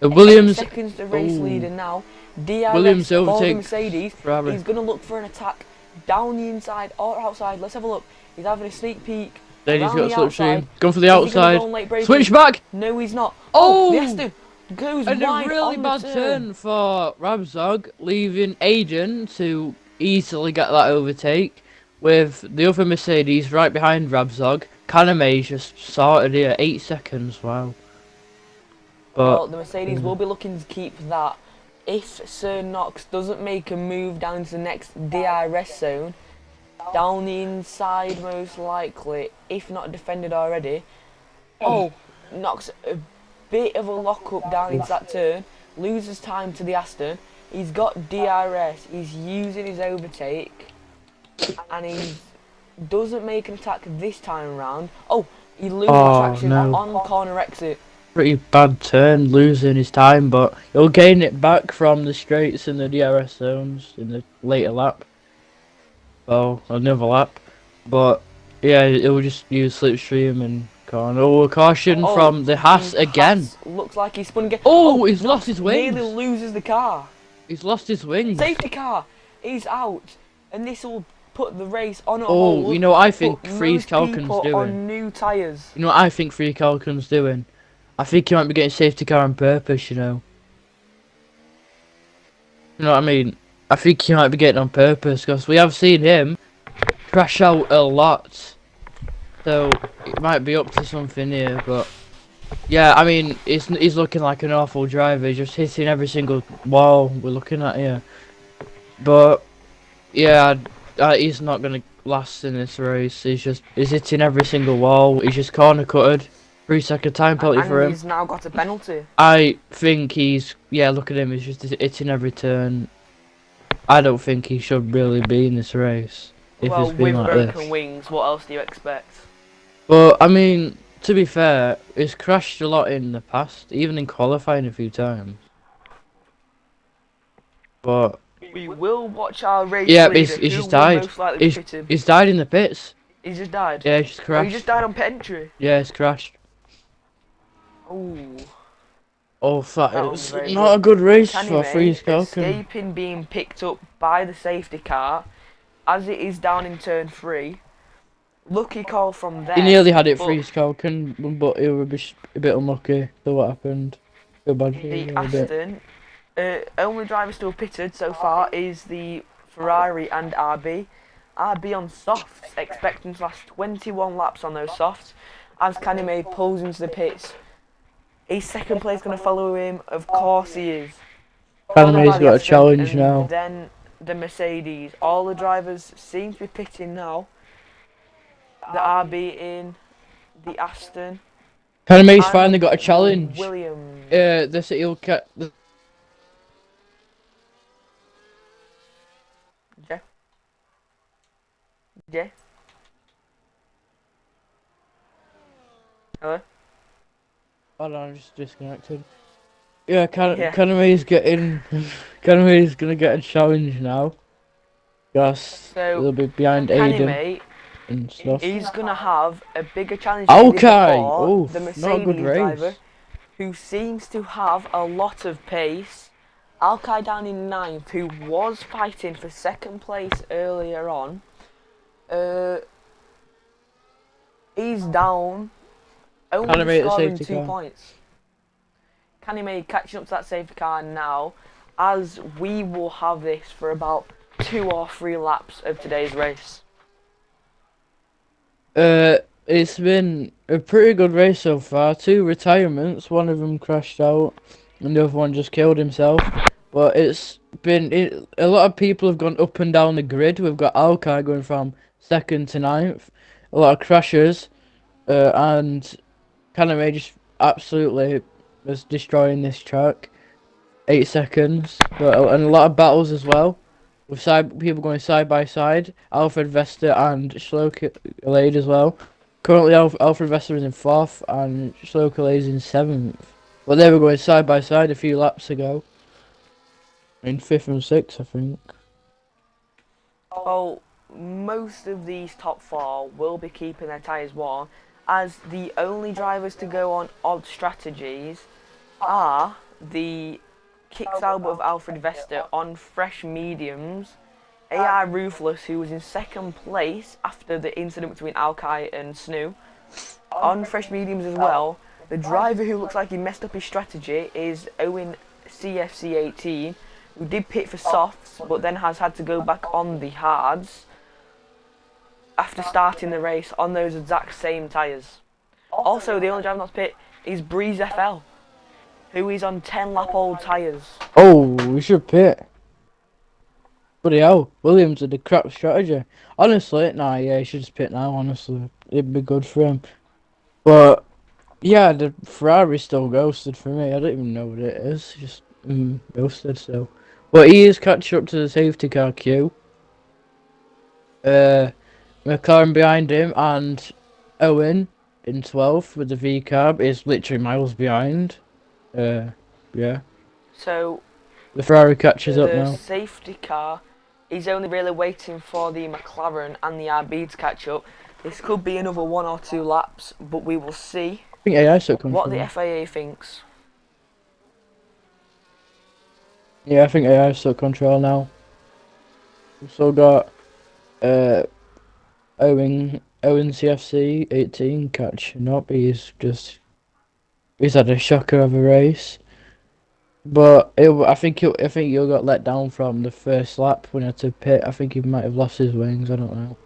The 8 Williams, seconds the race oh, leader now. DRS Williams for the overtakes Mercedes. Ferrari. He's going to look for an attack down the inside or outside. Let's have a look. He's having a sneak peek. Then he's around got the Slipstream. outside. Going for the Is he gonna outside. go on late braking? Switch back! No, he's not. Oh! The Aston goes And a wide really on bad the turn for Ramsog, leaving Aiden to easily get that overtake. With the other Mercedes right behind Ramsog. Kaname just started here, 8 seconds, wow. Well, But the Mercedes will be looking to keep that. If Sir Knox doesn't make a move down to the next DRS zone, down the inside most likely, if not defended already. Oh, Knox a bit of a lock-up down into that turn, loses time to the Aston. He's got DRS, he's using his overtake, and he doesn't make an attack this time around. Oh, he loses traction no. on corner exit. pretty bad turn, losing his time, but he'll gain it back from the straights and the DRS zones in the later lap. Well, another lap. But yeah, he'll just use Slipstream and corner. Oh, a caution from the Haas again. Haas looks like he's spun again. Oh, he's lost his wings. Nearly loses the car. He's lost his wings. Safety car is out, and this will put the race on a Oh, hold. you know what I think put Freeze most Calkin's people doing? on new tyres. You know what I think Free Calkin's doing? I think he might be getting safety car on purpose, you know. You know what I mean? I think he might be getting on purpose, because we have seen him crash out a lot. So, it might be up to something here, but... Yeah, I mean, he's looking like an awful driver. He's just hitting every single wall we're looking at here. But, yeah, he's not going to last in this race. He's hitting every single wall. He's just corner cutted. 3-second time penalty for him. He's now got a penalty. I think look at him, he's just hitting every turn. I don't think he should really be in this race. If Well, it's been with like broken this. wings, what else do you expect? But, I mean, to be fair, he's crashed a lot in the past, even in qualifying a few times. But, We will watch our race yeah, leader, he's who just will died. most likely pit him. He's died in the pits. He's just died? Yeah, he's just Oh, crashed. he just died on pit entry? Yeah, he's crashed. Ooh. Oh, That it was was very not a good race for Kanime Freeze Calkin. escaping being picked up by the safety car as it is down in turn 3. Lucky call from there. He nearly had it but Freeze Calkin, but he was a bit unlucky for what happened. Feel bad for the him a bit. Aston, only driver still pitted so far is the Ferrari and RB. RB on softs, expecting to last 21 laps on those softs, as Kanime pulls into the pits. Is second place going to follow him? Of course he is. Kanime's got a challenge and now. Then the Mercedes. All the drivers seem to be pitting now. The RB in, the Aston. Kanime's and finally got a challenge. Williams. He'll get. Yeah. Hello? Hold on, I'm just disconnected. Yeah, Yeah. Kanime's getting. Kanime's gonna get a challenge now. Yes, So, they'll be behind Aiden Kanime, and stuff. he's going to have a bigger challenge than he did Okay, before, oof, the not a Mercedes good race. driver, who seems to have a lot of pace. Alkai down in 9th, who was fighting for second place earlier on. He's down, only Kanime at the scoring safety 2 car. points. Kanime catching up to that safety car now, as we will have this for about 2 or 3 laps of today's race. It's been a pretty good race so far. 2 retirements, one of them crashed out, and the other one just killed himself. But it's been a lot of people have gone up and down the grid. We've got Alkai going from 2nd to 9th, a lot of crashes, and Kaname just absolutely was destroying this track. 8 seconds, and a lot of battles as well. With people going side by side, Alfred Vesta and Slocalade as well. Currently, Alfred Vesta is in 4th and Slocalade is in 7th. But they were going side by side a few laps ago. In 5th and 6th, I think. Well, most of these top four will be keeping their tyres warm, as the only drivers to go on odd strategies are the Kicks Albert of Alfred Vester on fresh mediums, AI Ruthless, who was in second place after the incident between Alkai and Snoo, on fresh mediums as well. The driver who looks like he messed up his strategy is Owen CFC18, who did pit for softs but then has had to go back on the hards after starting the race on those exact same tyres. Also, the only driver not to pit is Breeze FL, who is on 10 lap old tyres. Oh, we should pit. Bloody hell, Williams had a crap strategy. Honestly, nah, yeah, he should just pit now, honestly. It'd be good for him. But, yeah, the Ferrari's still ghosted for me. I don't even know what it is. Just ghosted, so. But he is catching up to the safety car queue. McLaren behind him, and Owen in 12th with the V cab is literally miles behind. Yeah. So, The Ferrari catches up the now. safety car is only really waiting for the McLaren and the RB to catch up. This could be another 1 or 2 laps, but we will see I think AI took control. what the FIA thinks. Yeah, I think AI took control now. We've still got Owen CFC 18 catching up. He's had a shocker of a race. But I think he got let down from the first lap when he had to pit. I think he might have lost his wings. I don't know.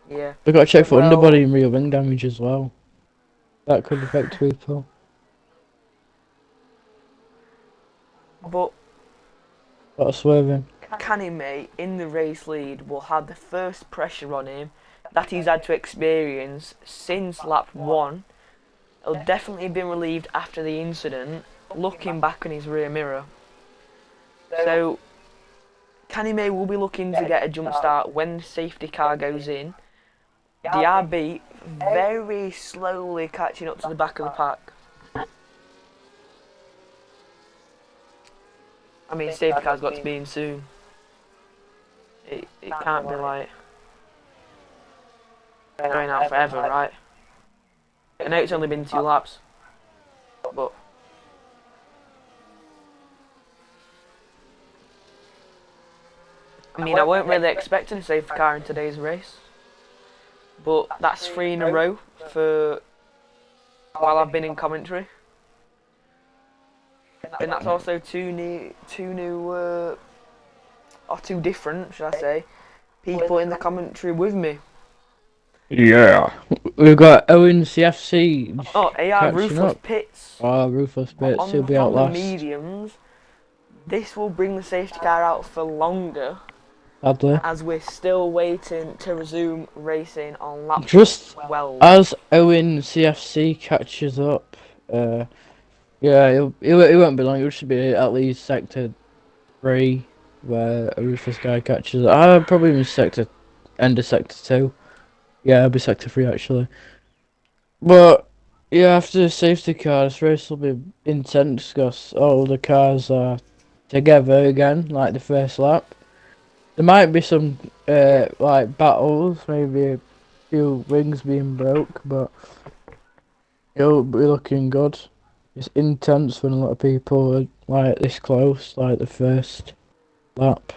Yeah. We've got to check for Well- underbody and rear wing damage as well. That could affect people. But Got to swerve him. Kanime in the race lead will have the first pressure on him that he's had to experience since lap 1. He'll definitely have been relieved after the incident, looking back on his rear mirror. So, Kanime will be looking to get a jump start when the safety car goes in. The RB very slowly catching up to the back of the pack. I mean, safety car's got to be in soon. It can't be like going out forever, right? I know it's only been 2 laps, but I mean, I weren't really expecting a safety car in today's race, but that's 3 in a row for while I've been in commentary, and that's also two different, should I say, people in the commentary with me. Yeah. We've got Owen CFC. Oh, AI catching Ruthless up. Pits. Oh, Ruthless Bits. On, He'll be out on the last. mediums, this will bring the safety car out for longer, Sadly. as we're still waiting to resume racing on lap Just 12. as Owen CFC catches up, yeah, it won't be long. It should be at least sector 3, where a Ruthless guy catches up. I'll probably be end of sector 2. Yeah, it'll be sector 3 actually. But yeah, after the safety car, this race will be intense because all the cars are together again, like the first lap. There might be some like battles, maybe a few wings being broke, but it'll be looking good. It's intense when a lot of people are like this close, like the first lap.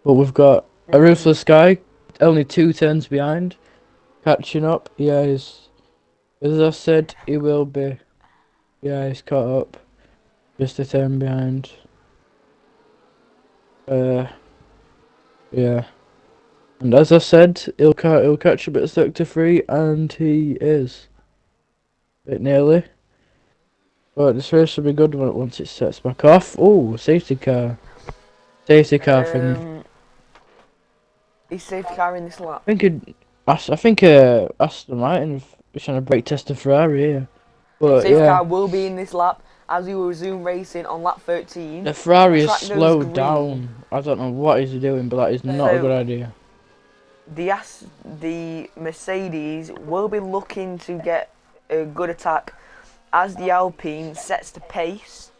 But we've got a Ruthless guy, only 2 turns behind, catching up. Yeah, as I said, he will be. Yeah, he's caught up, just a turn behind. Yeah. And as I said, he'll catch a bit of sector 3, and he is. Bit nearly. But this race will be good once it sets back off. Oh, safety car. Safety car thing. Is safety car in this lap? I think Aston Martin is trying to brake test a Ferrari here. But Safety yeah, car will be in this lap as we will resume racing on lap 13. the Ferrari is Track nose slowed green. down. I don't know what he's doing, but that is not a So- good idea. The Mercedes will be looking to get a good attack as the Alpine sets the pace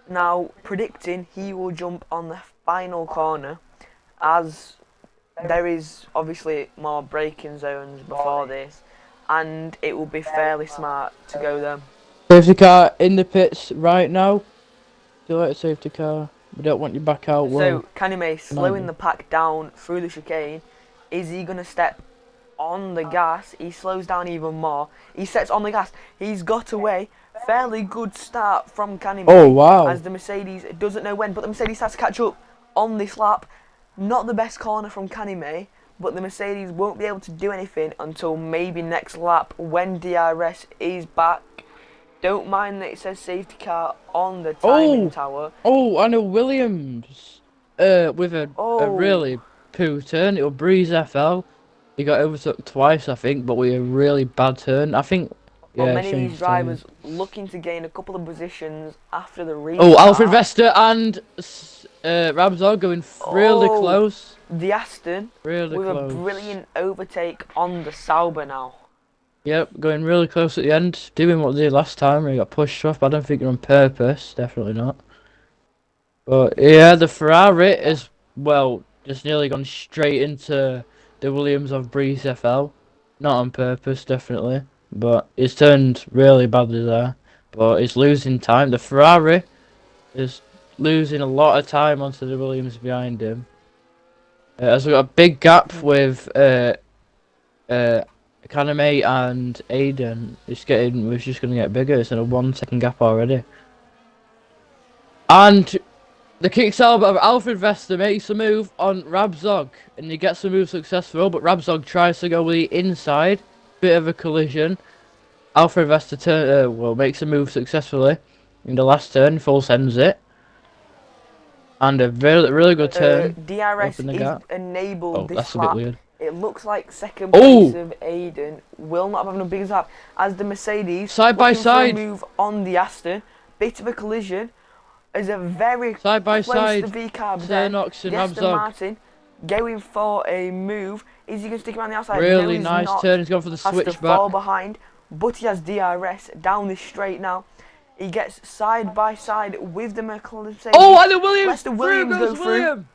Now, predicting he will jump on the final corner, as there is obviously more braking zones before this, and it will be fairly smart to go them. Safety car in the pits right now. Do you like a safety car? We don't want you back out. Whoa. So, Kanime slowing the pack down through the chicane. Is he going to step on the gas? He slows down even more. He sets on the gas. He's got away. Fairly good start from Kanime. Oh, wow. As the Mercedes doesn't know when, but the Mercedes has to catch up on this lap. Not the best corner from Kanime, but the Mercedes won't be able to do anything until maybe next lap when DRS is back. Don't mind that it says safety car on the timing tower. Oh, I know Williams. With a really poo turn. It was Breeze FL. He got overtook twice, I think, but with a really bad turn. I think. Well, Yeah, many of these drivers looking to gain a couple of positions after the restart. Oh, Alfred Vester and Rabzor going really close. The Aston Really with close. a brilliant overtake on the Sauber now. Yep, going really close at the end. Doing what they did last time. He got pushed off, but I don't think on purpose. Definitely not. But yeah, the Ferrari is, well, just nearly gone straight into the Williams of Breeze FL. Not on purpose, definitely. But it's turned really badly there. But it's losing time. The Ferrari is losing a lot of time onto the Williams behind him. As we've got a big gap with Kaname and Aiden. It's just going to get bigger. It's in a 1 second gap already. And the kick salvo of Alfred Vester makes a move on Rabzog, and he gets the move successful, but Rabzog tries to go with the inside. Bit of a collision. Alfred Vester makes a move successfully in the last turn, full sends it. And a really good turn. DRS is enabled this that's lap. a bit weird. It looks like second place of Aiden will not have a big lap as the Mercedes side by side move on the Aston. Bit of a collision. Is a very side by close side. to V-carb Cernox and the Aston Rabzog. Martin going for a move. Is he going to stick around the outside? Really no, nice turn. He's gone for the switchback. Has to fall behind, but he has DRS down this straight now. He gets side by side with the Mercedes. Oh, and the Williams! Lets the Williams go through. William.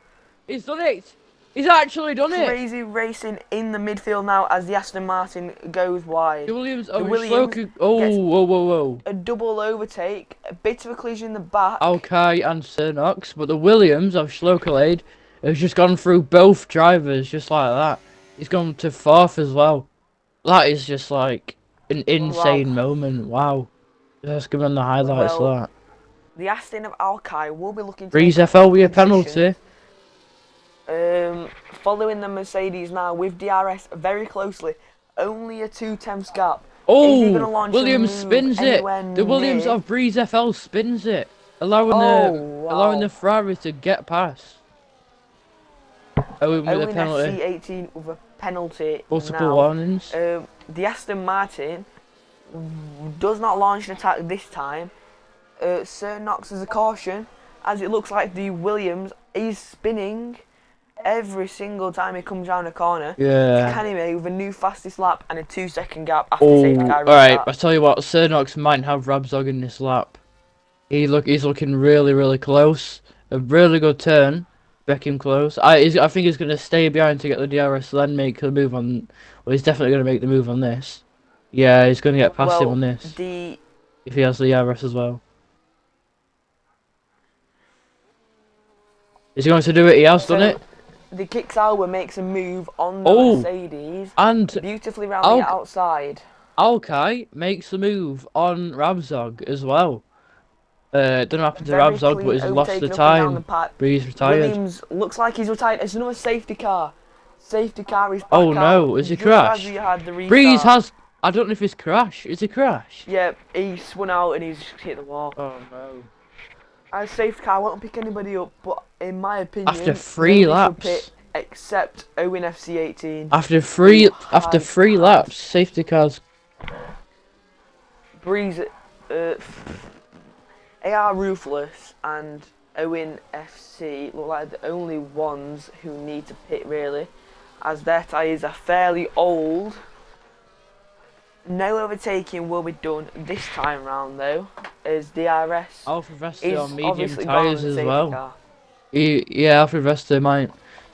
He's done it! He's actually done it! Crazy racing in the midfield now as the Aston Martin goes wide. The Williams, Williams whoa. A double overtake, a bit of a collision in the back. Okay, and Cernox, but the Williams of Schlokalade has just gone through both drivers just like that. He's gone to fourth as well. That is just like an insane moment. Wow. Just give them the highlights of that. The Aston of Alki will be looking to Breeze FL with a penalty. Following the Mercedes now with DRS very closely. Only a 2/10 gap. Oh, Williams spins it. The Williams of Breeze FL spins it, allowing the Ferrari to get past. Owen with a penalty. FC18 with a penalty. Multiple warnings. The Aston Martin does not launch an attack this time. Sir Knox as a caution, as it looks like the Williams is spinning every single time he comes round a corner. Yeah. Kanime with a new fastest lap and a 2-second gap after safety car. Alright, I tell you what, Cernox might have Rabzog in this lap. He's looking really close. A really good turn. Back him close. I think he's going to stay behind to get the DRS, then make the move on. Well, he's definitely going to make the move on this. Yeah, he's going to get past him on this. If he has the DRS as well. Is he going to do it? He has done it. The kick salvo makes a move on the Mercedes. And beautifully round the outside. Alki makes a move on Rabzog as well. Don't know what happened to Rabzog, but he's lost the time. Breeze retired. Williams looks like he's retired. It's another safety car. Safety car is back Oh no, is he crashed? Breeze has. I don't know if it's crash. Is it crash? Yeah, he spun out and he's hit the wall. Oh no. As safety car, I won't pick anybody up, but in my opinion, after 3 laps, pit except Owen FC18. After three laps, safety cars. Breeze, AR Ruthless and Owen FC look like the only ones who need to pit really, as their tyres are fairly old. No overtaking will be done this time round though, as DRS Alfred Vesta is on medium obviously gone on tyres the as safety well. car. Yeah, Alfred Vesta might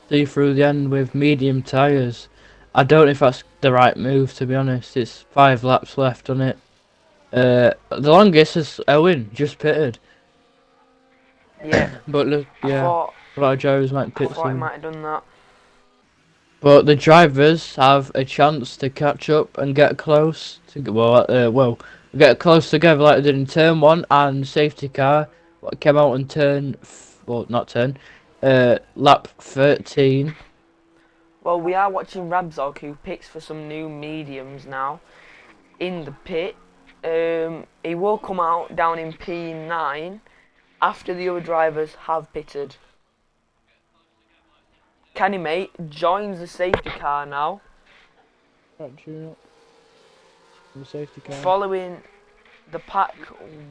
see through the end with medium tyres. I don't know if that's the right move, to be honest. It's 5 laps left on it. The longest is Owen, just pitted. Yeah, But look, I yeah, thought a lot of drivers might pit he soon. might have done that. But the drivers have a chance to catch up and get close to get close together like they did in turn 1 and safety car. What came out in lap 13. Well, we are watching Rabzog, who picks for some new mediums now in the pit. He will come out down in P9 after the other drivers have pitted. Kenny Mate joins the safety car now. The safety car. Following, the pack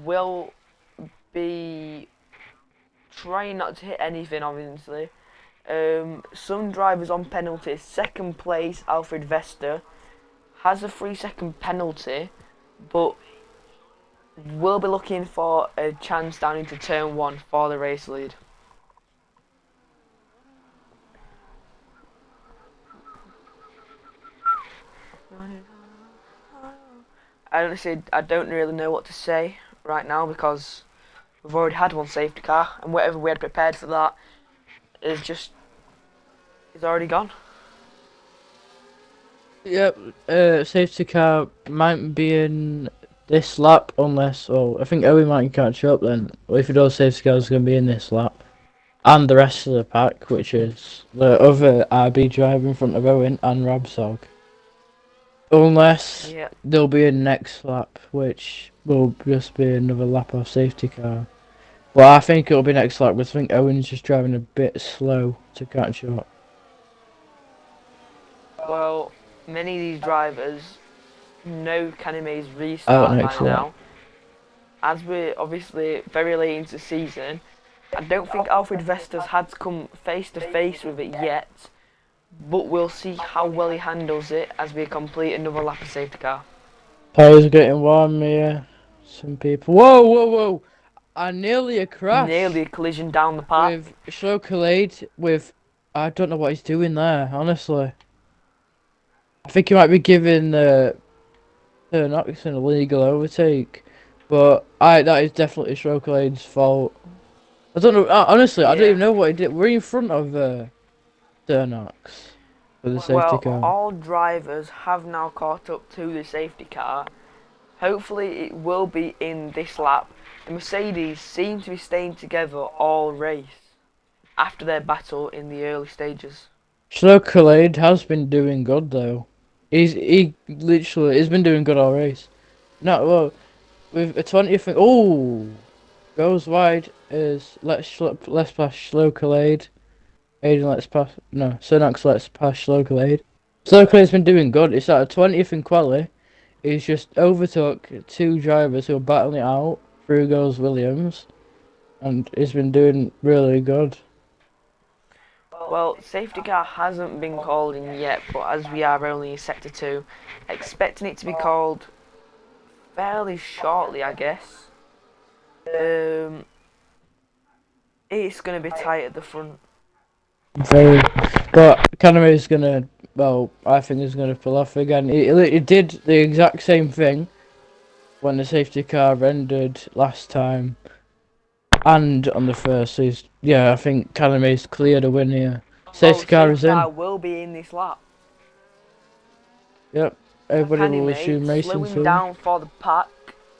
will be trying not to hit anything, obviously. Some drivers on penalties. Second place, Alfred Vesta, has a 3-second penalty, but will be looking for a chance down into turn 1 for the race lead. I don't really know what to say right now because we've already had one safety car, and whatever we had prepared for that is already gone. Yep, safety car might be in this lap unless, I think Owen might catch up then. Well, if he does, safety car is going to be in this lap. And the rest of the pack, which is the other RB driver in front of Owen and Rabsog. Unless they'll be in next lap, which will just be another lap of safety car. Well, I think it'll be next lap, because I think Owen's just driving a bit slow to catch up. Well, many of these drivers know Kanime's restart by now. As we're obviously very late into the season, I don't think Alfred Vesta's had to come face to face with it yet, but we'll see how well he handles it as we complete another lap of safety car. Tyres are getting warm here. Some people. Whoa! I nearly crashed. Nearly a collision down the path. With Chocolate with. I don't know what he's doing there, honestly. I think he might be giving Knox an illegal overtake. But that is definitely Chocolate's fault. I don't know. Honestly, I don't even know what he did. We're in front of Dernox for the safety car. All drivers have now caught up to the safety car. Hopefully, it will be in this lap. The Mercedes seem to be staying together all race after their battle in the early stages. Chocolate has been doing good though. He literally has been doing good all race. With a 20th. Oh. Goes wide is let's pass Slocalade. Aiden let's pass Sonox let's pass Slocalade. Slocalade's been doing good. It's at a 20th in quali. He's just overtook 2 drivers who are battling it out. Through goes Williams. And he's been doing really good. Well, safety car hasn't been called in yet, but as we are only in sector 2, expecting it to be called fairly shortly, I guess. It's going to be tight at the front. But Canada's going to, I think he's going to pull off again. He did the exact same thing when the safety car rendered last time and on the first. I think Canada's cleared a win here. Safety car is in. Will be in this lap. Yep, everybody will assume racing slowing soon. Down for the pack.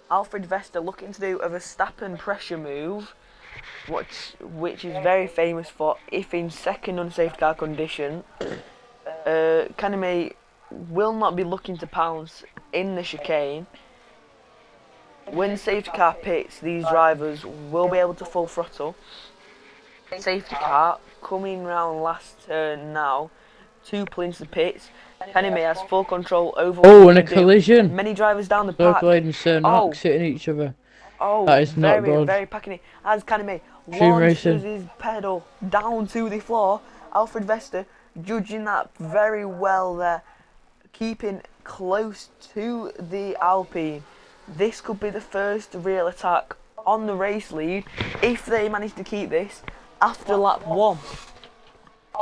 Alfred Vesta looking to do a Verstappen pressure move, which is very famous for if in second on safety car condition. Kaname will not be looking to pounce in the chicane. When safety car pits, these drivers will be able to full throttle. Safety car coming round last turn now to pull into the pits. Kaname has full control over. Oh, and a collision. Many drivers down the pack. Blade and Sir Knox hitting each other. Oh, that is not good. Very packing it. As Kaname launches his pedal down to the floor. Alfred Vesta judging that very well there, keeping close to the Alpine. This could be the first real attack on the race lead if they manage to keep this after lap 1.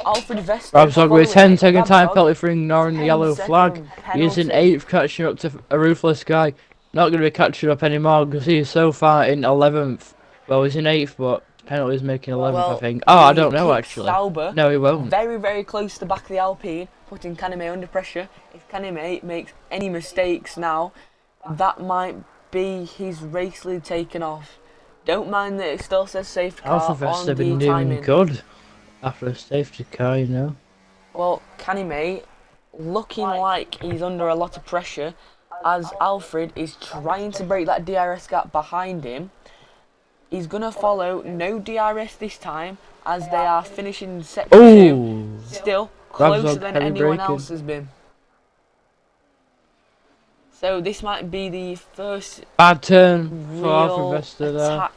Alfred Vesta. Rabzog with 10-second time Rabzog, penalty for ignoring the yellow 10-second flag. He's in penalty. 8th, catching up to a ruthless guy. Not going to be catching up anymore because he's so far in 11th. Well, he's in 8th, but penalty's making 11th, Well, I think. Oh, I don't the know Kick actually. Sauber, No, he won't. very, very close to the back of the Alpine, putting Kaneme under pressure. If Kaneme makes any mistakes now, that might be his race lead taken off. Don't mind that it still says safety car Alpha Vesta on have been the doing timing. good after a safety car, you know. Well, Kaneme looking like he's under a lot of pressure as Alfred is trying to break that DRS gap behind him. He's going to follow no DRS this time as they are finishing sector 2, still closer than anyone else has been. So this might be the first bad turn for Alpha real Vesta there. attack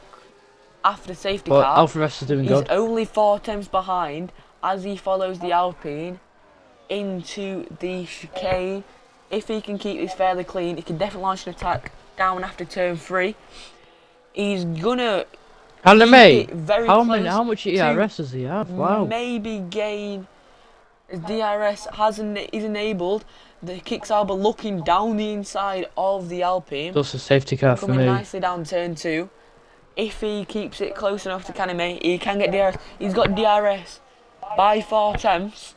after safety But car. Alpha Vesta's doing He's good. only 4 attempts behind as he follows the Alpine into the chicane. If he can keep this fairly clean, he can definitely launch an attack down after turn 3. He's gonna Kaneme, very how much close ERS does he have? Wow. maybe gain. His DRS is enabled. The Kick Sauber looking down the inside of the Alpine. Just a safety car for Coming me. nicely down turn 2. If he keeps it close enough to Kaneme, he can get DRS. He's got DRS by 4 attempts.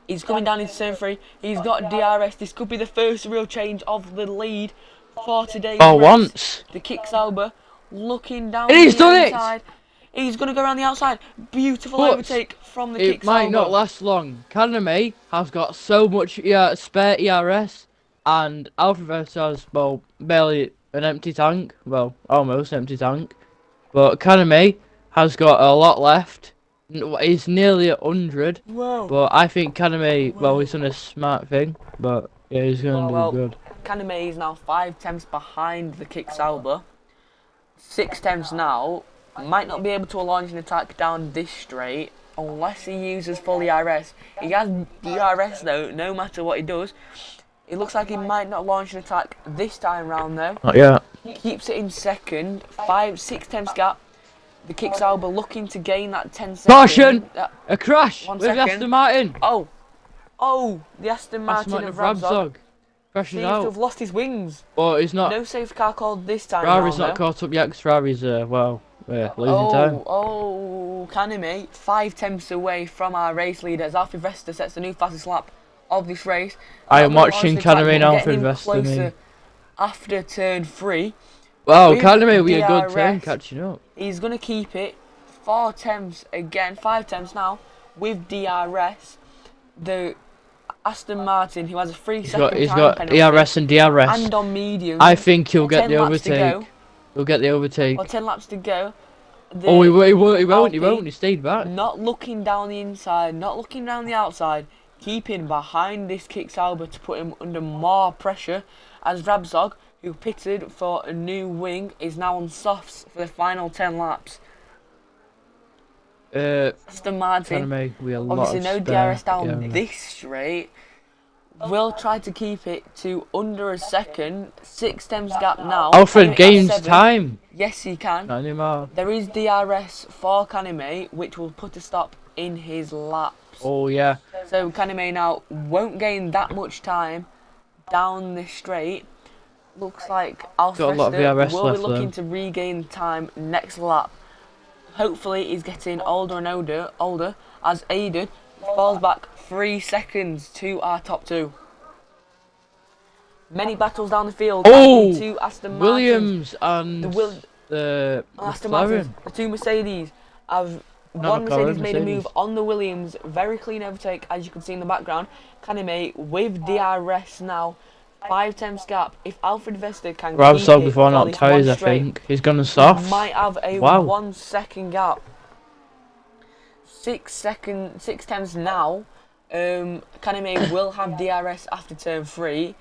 He's coming down into turn 3. He's got DRS. This could be the first real change of the lead for today's For race. once. The Kick Sauber looking down And he's the done inside. it! He's going to go around the outside. Beautiful But overtake from the Kick It might Sauber. not last long. Kaneme has got so much spare ERS, and Alpha Vesta has, well, barely an empty tank. Well, almost empty tank. But Kaneme has got a lot left. He's nearly at 100. Whoa. But I think Kaneme, well, he's done a smart thing. But yeah, he's going to do good. Kaneme is now 5 attempts behind the Kick Sauber. 6 attempts now. Might not be able to launch an attack down this straight unless he uses full ERS. He has DRS though, no matter what he does. It looks like he might not launch an attack this time round though. Not yet. Keeps it in second. 6 attempts gap. The Kick Sauber looking to gain that 10 seconds. Caution! A crash 1 with second. Aston Martin. Oh, the Aston Martin of Rabzog Crashes seems to out. have lost his wings. But he's not. No safety car called this time Ferrari's round, not though. caught up yet because Ferrari's, well, losing time. Kaneme, 5 attempts away from our race leader as Alfred Vesta sets the new fastest lap of this race. I am watching Kaneme and getting Alfred him Vesta. closer after turn 3. Wow, with Kaneme with a good DRS. turn catching up. He's going to keep it. 4 attempts again, 5 attempts now with DRS. The Aston Martin, who has a 3-second He's time got penalty, ERS and DRS. and on medium. I think he'll get 10 the laps to overtake. go. He'll get the overtake. Or 10 laps to go. Oh, he won't. He Alpine won't. He stayed back. Not looking down the inside, not looking down the outside, keeping behind this Kick Sauber to put him under more pressure as Rabzog, who pitted for a new wing, is now on softs for the final 10 laps. Aston Martin, Kaneme with a lot obviously of no spare DRS down DRS. this straight. Will try to keep it to under a second. 6 attempts gap now. Alfred Kaneme at gains 7. time. Yes, he can. Not anymore. There is DRS for Kaneme, which will put a stop in his laps. Oh yeah. So Kaneme now won't gain that much time down this straight. Looks like Got a lot of Alfred DRS will be left, looking though. to regain time next lap. Hopefully he's getting older and older as Aiden falls back 3 seconds to our top 2. Many battles down the field. Oh, Two Aston Martins. Williams and The Aston Martins, McLaren. the 2 Mercedes have No, one McLaren, Mercedes made a Mercedes. move on the Williams, very clean overtake as you can see in the background. Kaneme with DRS now, 5 attempts gap. If Alfred Vesta can keep Rabzog it before for not this tyres, one I straight, think. He's gone he soft. might have a Wow. 1 second gap. 6 attempts now. Kaneme will have DRS after turn 3.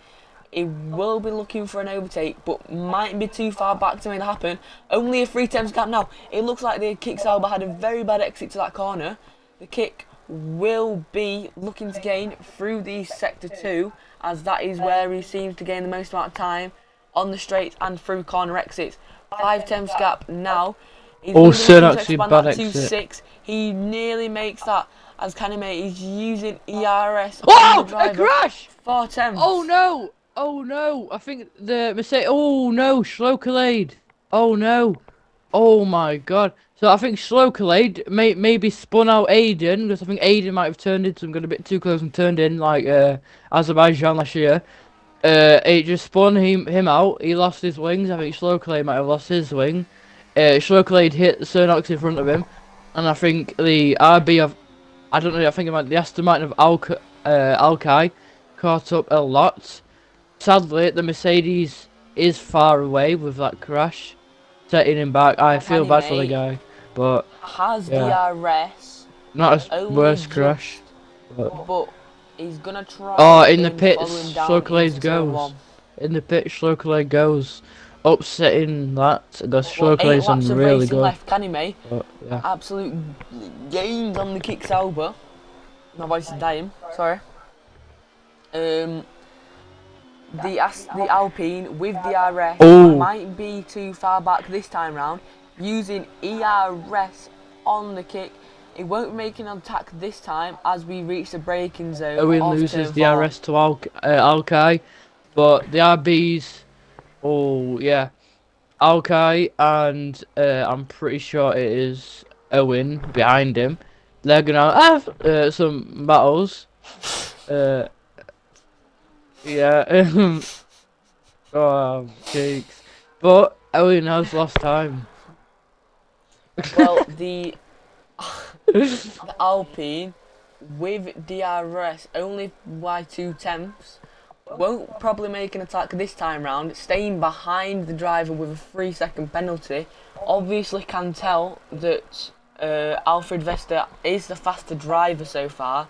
He will be looking for an overtake, but might be too far back to make that happen. Only a 3 attempts gap now. It looks like the Kick Sauber had a very bad exit to that corner. The kick will be looking to gain through the sector 2, as that is where he seems to gain the most amount of time on the straights and through corner exits. 5 tenths gap now. He's Oh, really looking to actually expand bad that to exit. 6. He nearly makes that, as Kaname is using ERS on Oh, the driver. a crash! 4 tenths. Oh no! Oh no! I think the mistake. Oh no! Slow collide. Oh no! Oh my god! So I think slow collide maybe spun out Aiden, because I think Aiden might have turned into him, got a bit too close and turned in like Azerbaijan last year. It just spun him out. He lost his wings. I think slow collide might have lost his wing. Slow collide hit Cernox in front of him, and I think the RB of I don't know. I think it might the Aston might have Alkai caught up a lot. Sadly, the Mercedes is far away with that crash, setting him back. I feel bad for the guy, but has yeah. DRS. Not a Only worse just, crash. But he's gonna try. Oh, in the pits, follow him down slow collide into turn goes. 1. In the pit, slow collide goes, upsetting that. The slow Well, 8 collide's on laps of really racing good. left, Kanime. But, yeah. Absolute gains on the kick Sauber. My voice is dying. Sorry. The Alpine with DRS might be too far back this time round. Using ERS on the kick, it won't make an attack this time as we reach the braking zone. Owen loses DRS to Alkai, but the RBs, oh yeah, Alkai and I'm pretty sure it is Owen behind him. They're gonna have some battles. Yeah. Oh, cheeks. But Owen has lost time. Well, the Alpine with DRS only by 2 tenths won't probably make an attack this time round, staying behind the driver with a 3-second penalty. Obviously can tell that Alfred Vester is the faster driver so far.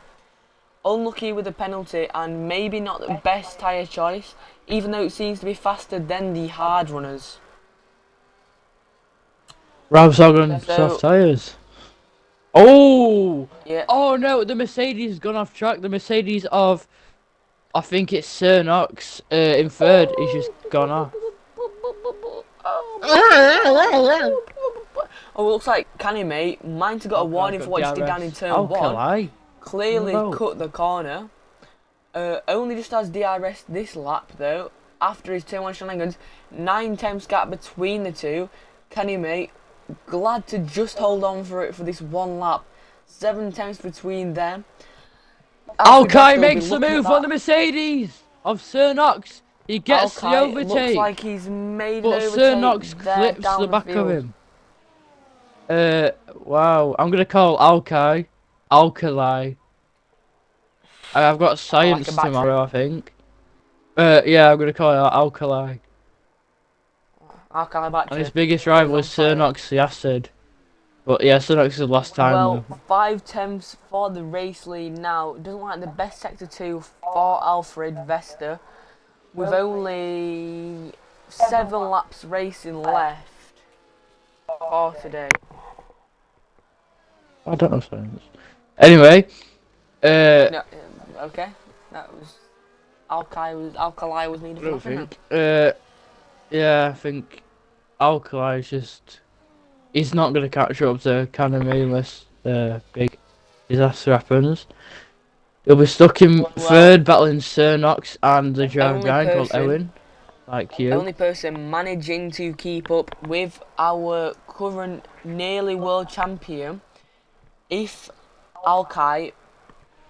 Unlucky with the penalty and maybe not the best tyre choice, even though it seems to be faster than the hard runners. Rab's on soft tyres. Oh! Yeah. Oh no, the Mercedes has gone off track. The Mercedes of, I think it's Cernox in third, he's just gone off. Oh, it looks like Kanime might have got a warning for what he did down in turn 1. Clearly cut the corner. Only just has DRS this lap though. After his turn 1 shenanigans, 9 tenths gap between the two. Kanime glad to just hold on for it for this one lap. 7 tenths between them. Alkai makes the move on the Mercedes of Cernox. He gets the overtake. Looks like he's made but Cernox clips the back of him. Wow. I'm gonna call Alkai Alkali. I've got science like tomorrow, I think. Yeah, I'm gonna call it Alkali. Alkali battery. And his biggest rival is Cernox the Acid. But yeah, Cernox is the last time. Well, 5 tenths for the race lead now. It doesn't look like the best sector 2 for Alfred Vester. With only 7 laps racing left for today. I don't know science. Anyway, no, okay, that was Alkali was needed for nothing. Yeah, I think Alkali is just he's not gonna catch up to Kaname unless big disaster happens. He'll be stuck in third, battling Cernox and the driver guy called Owen, like you. Only person managing to keep up with our current nearly world champion. If Alkai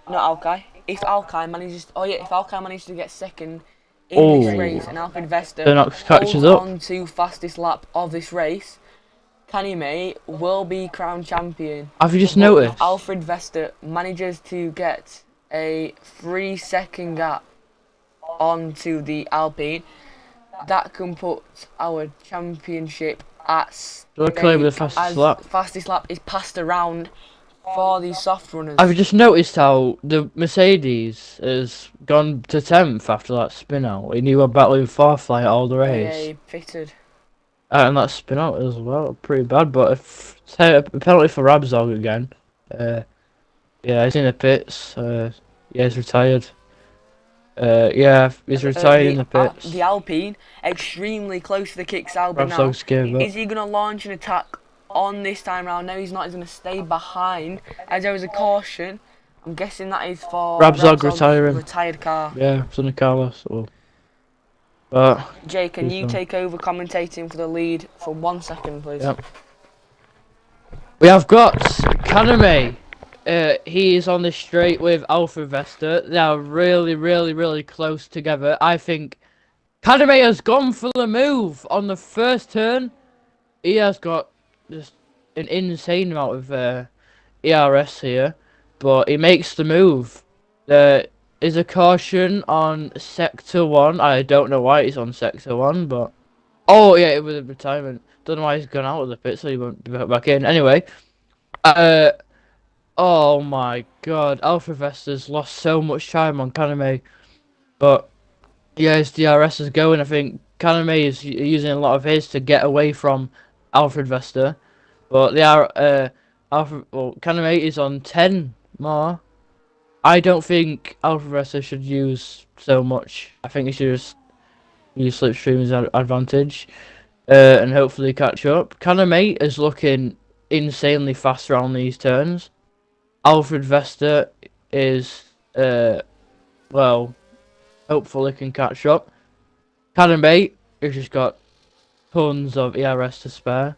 manages, if Alkai manages to get second in this race and Alfred Vester catches up on to fastest lap of this race, Kanime will be crowned champion. Have you just noticed? If Alfred Vester manages to get a 3-second gap onto the Alpine, that can put our championship at stake. The fastest lap. Fastest lap is passed around for these soft runners. I've just noticed how the Mercedes has gone to 10th after that spin out. And you were battling Farfly all the race. Yeah, he pitted. And that spin out as well, pretty bad. But if a penalty for Rabzog again. Yeah, he's in the pits. Yeah, he's retired. Yeah, he's retired in the pits. The Alpine, extremely close to the kick Sauber now. Dogs gave up. Is he going to launch an attack on this time round? No, he's not. He's going to stay behind as there was a caution. I'm guessing that is for Rabzog retiring. Retired car. Yeah, son of Carlos. Well, but Jay, can you take over commentating for the lead for 1 second, please? Yep. We have got Kaname. He is on the straight with Alpha Vesta. They are really close together. I think Kaname has gone for the move on the first turn. He has got just an insane amount of ERS here, but he makes the move. There is a caution on Sector 1. I don't know why it's on Sector 1, but... Oh, yeah, it was a retirement. Don't know why he's gone out of the pit, so he won't be back in. Anyway, oh my god, Alpha Vesta's lost so much time on Kaname. But, yeah, his DRS is going. I think Kaname is using a lot of his to get away from Alfred Vesta. But they are, Kaname is on 10 more. I don't think Alpha Vesta should use so much. I think he should just use Slipstream's advantage. And hopefully catch up. Kaname is looking insanely fast around these turns. Alfred Vesta is, well, hopefully can catch up. Kaname has just got tons of ERS to spare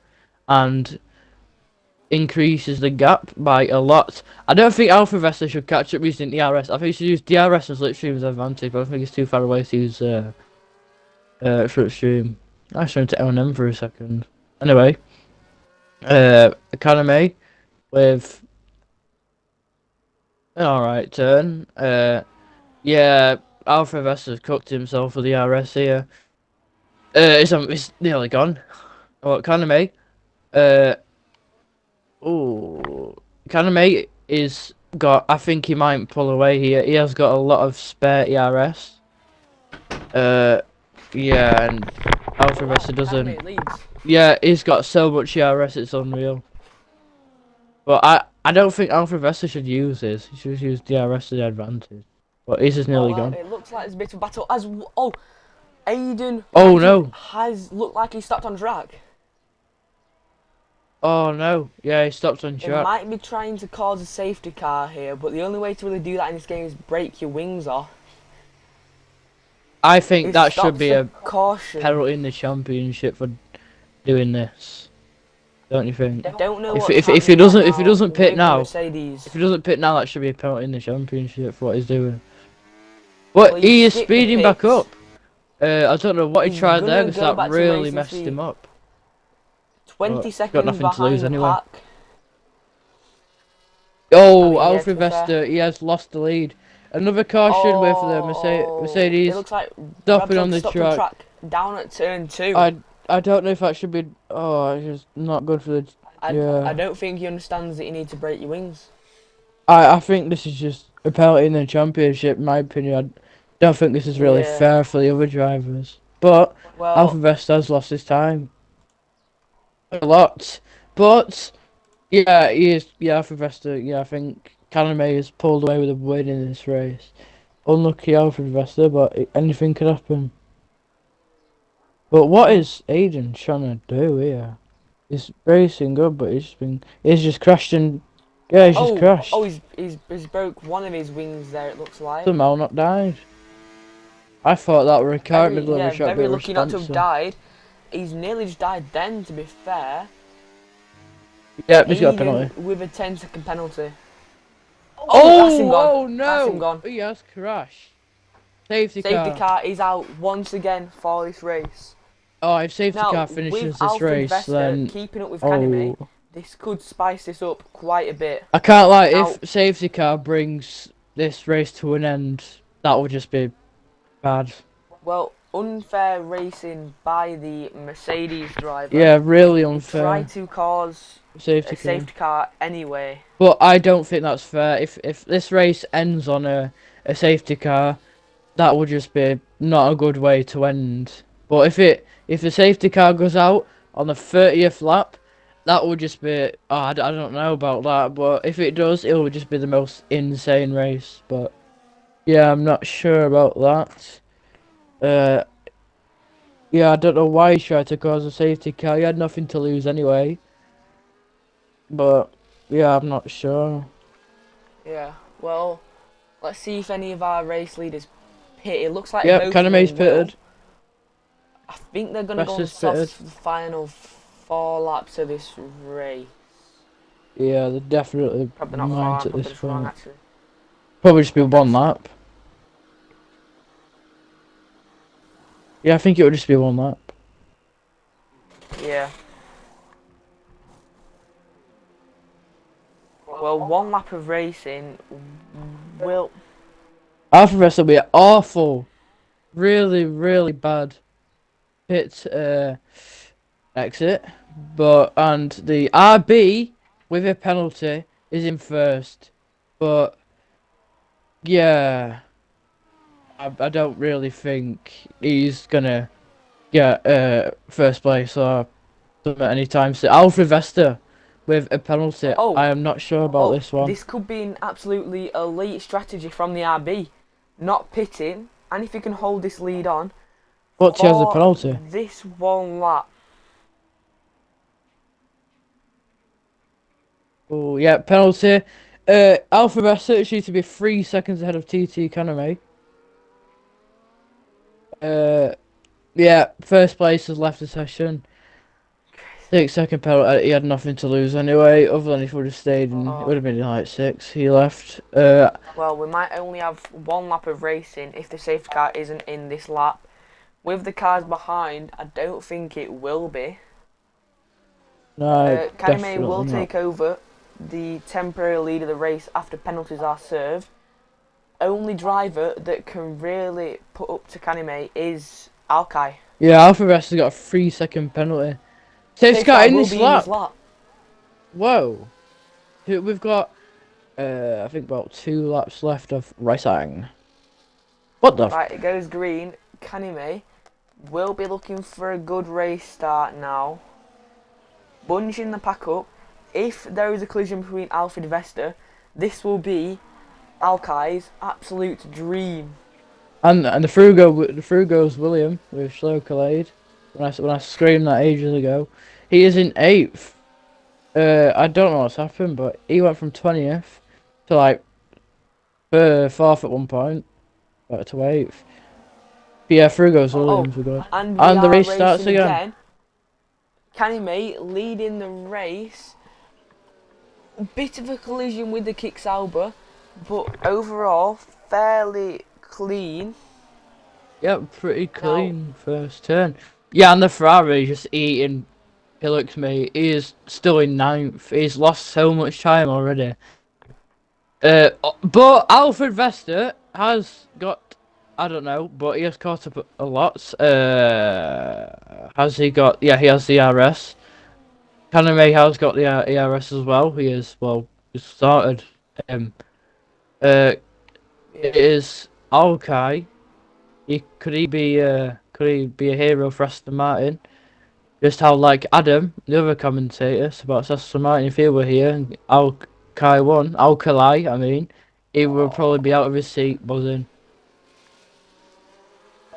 and increases the gap by a lot. I don't think Alpha Vesta should catch up using ERS. I think he should use DRS and Slipstream's advantage, but I think it's too far away to use Slipstream. I just went to L&M for a second. Anyway, Kaname with an alright turn. Yeah, Alpha Vesta's cooked himself with the RS here. It's nearly gone. Oh, Kaname. Kaname is got. I think he might pull away here. He has got a lot of spare ERS. Yeah, and Alpha Vesta doesn't. Yeah, he's got so much ERS, it's unreal. But I don't think Alpha Vesta should use this. He should use DRS to the advantage. But he's just nearly gone. It looks like there's a bit of battle as Aiden. Oh no! Has looked like he stopped on track. Oh no! Yeah, he stopped on track. He might be trying to cause a safety car here, but the only way to really do that in this game is break your wings off. I think that should be a caution penalty in the championship for doing this. Don't you think? I don't know if he doesn't pit now, Mercedes. if he doesn't pit now, that should be a penalty in the championship for what he's doing. But he is speeding back up. I don't know what he tried there because that really messed him up. 20 seconds behind the pack. Oh, Alfred Vesta, he has lost the lead. Another caution with the Mercedes. It looks like stopping on the track. Down at turn 2. I don't know if that should be. Oh, it's just not good for the. I don't think he understands that you need to break your wings. I think this is just a penalty in the championship, in my opinion. I don't think this is really fair for the other drivers. But Alpha Vesta has lost his time a lot. But yeah, he is. Yeah, Alpha Vesta. Yeah, I think Kaname has pulled away with a win in this race. Unlucky Alpha Vesta, but anything could happen. But what is Aiden trying to do here? He's racing good, but he's just crashed and he's just crashed. Oh, he's broke one of his wings there. It looks like somehow not died. I thought that were a car middle of a shot. Very lucky not to have died. He's nearly just died then. To be fair. Yeah, he's got a penalty with a 10-second penalty. Oh no! That's him gone. He has crashed. Safety car is out once again for this race. Oh, if safety car finishes this race, then keeping up with Kaname, this could spice this up quite a bit. I can't lie. If safety car brings this race to an end, that would just be bad. Well, unfair racing by the Mercedes driver. Yeah, really unfair. Try to cause a safety car anyway. But I don't think that's fair. If this race ends on a safety car, that would just be not a good way to end. But if the safety car goes out on the 30th lap that would just be. Oh, I don't know about that, but if it does, it will just be the most insane race. But yeah, I'm not sure about that. Uh, yeah, I don't know why he tried to cause a safety car. He had nothing to lose anyway. But yeah, I'm not sure. Yeah. Well, let's see if any of our race leaders pit. It looks like Yep, both of Kaname's them will. pitted. I think they're gonna go on Vester's soft pitted. for the final 4 laps of this race. Yeah, they're definitely Probably not 4. might I'm at probably this just wrong point. actually. Probably just be one lap. Yeah, I think it would just be one lap. Yeah. Well, 1 lap of racing will. Alpha Rest will be awful. Really, really bad pit exit. And the RB with a penalty is in first. But yeah, I don't really think he's gonna get first place or something anytime soon. Alfred Vesta with a penalty. Oh, I am not sure about this one. this could be an absolutely elite strategy from the RB, not pitting, and if you can hold this lead on. But he has a for penalty. This 1 lap. Oh yeah, penalty. Alpha Vesta is due to be 3 seconds ahead of TT Kaname. Yeah, first place has left the session. 6 second penalty. He had nothing to lose anyway, other than if he would have stayed, and it would have been like 6. He left. Well, we might only have 1 lap of racing if the safety car isn't in this lap. With the cars behind, I don't think it will be. No, Kaname definitely will not. take over the temporary lead of the race after penalties are served. Only driver that can really put up to Kaname is Alkai. Yeah, Alpha Vesta got a 3 second penalty. Safety car in will this be lap. in this lap. Whoa. We've got, I think about 2 laps left of racing. What the? Right, it goes green. Kaname will be looking for a good race start now. Bunching the pack up. If there is a collision between Alfred Vesta, this will be Alkai's absolute dream. And the Frugo's William with slow collide. When I screamed that ages ago, he is in 8th. I don't know what's happened, but he went from 20th to like 4th at one point, back to 8th. But yeah, Frugo's Williams were good. And The race starts again. Kaname leading the race. Bit of a collision with the kick Sauber, but overall fairly clean. Yep, pretty clean first turn. Yeah, and the Ferrari just eating Hillocks, mate. He is still in 9th. He's lost so much time already. But Alfred Vesta has got, I don't know, but he has caught up a lot. Has he got? Yeah, he has the RS. Kaname has got the ERS as well. He is, well, he started. It is Alkai. Could he be a hero for Aston Martin? Just how like Adam, the other commentator, about Aston Martin, if he were here and Alkali, I mean, he would probably be out of his seat buzzing.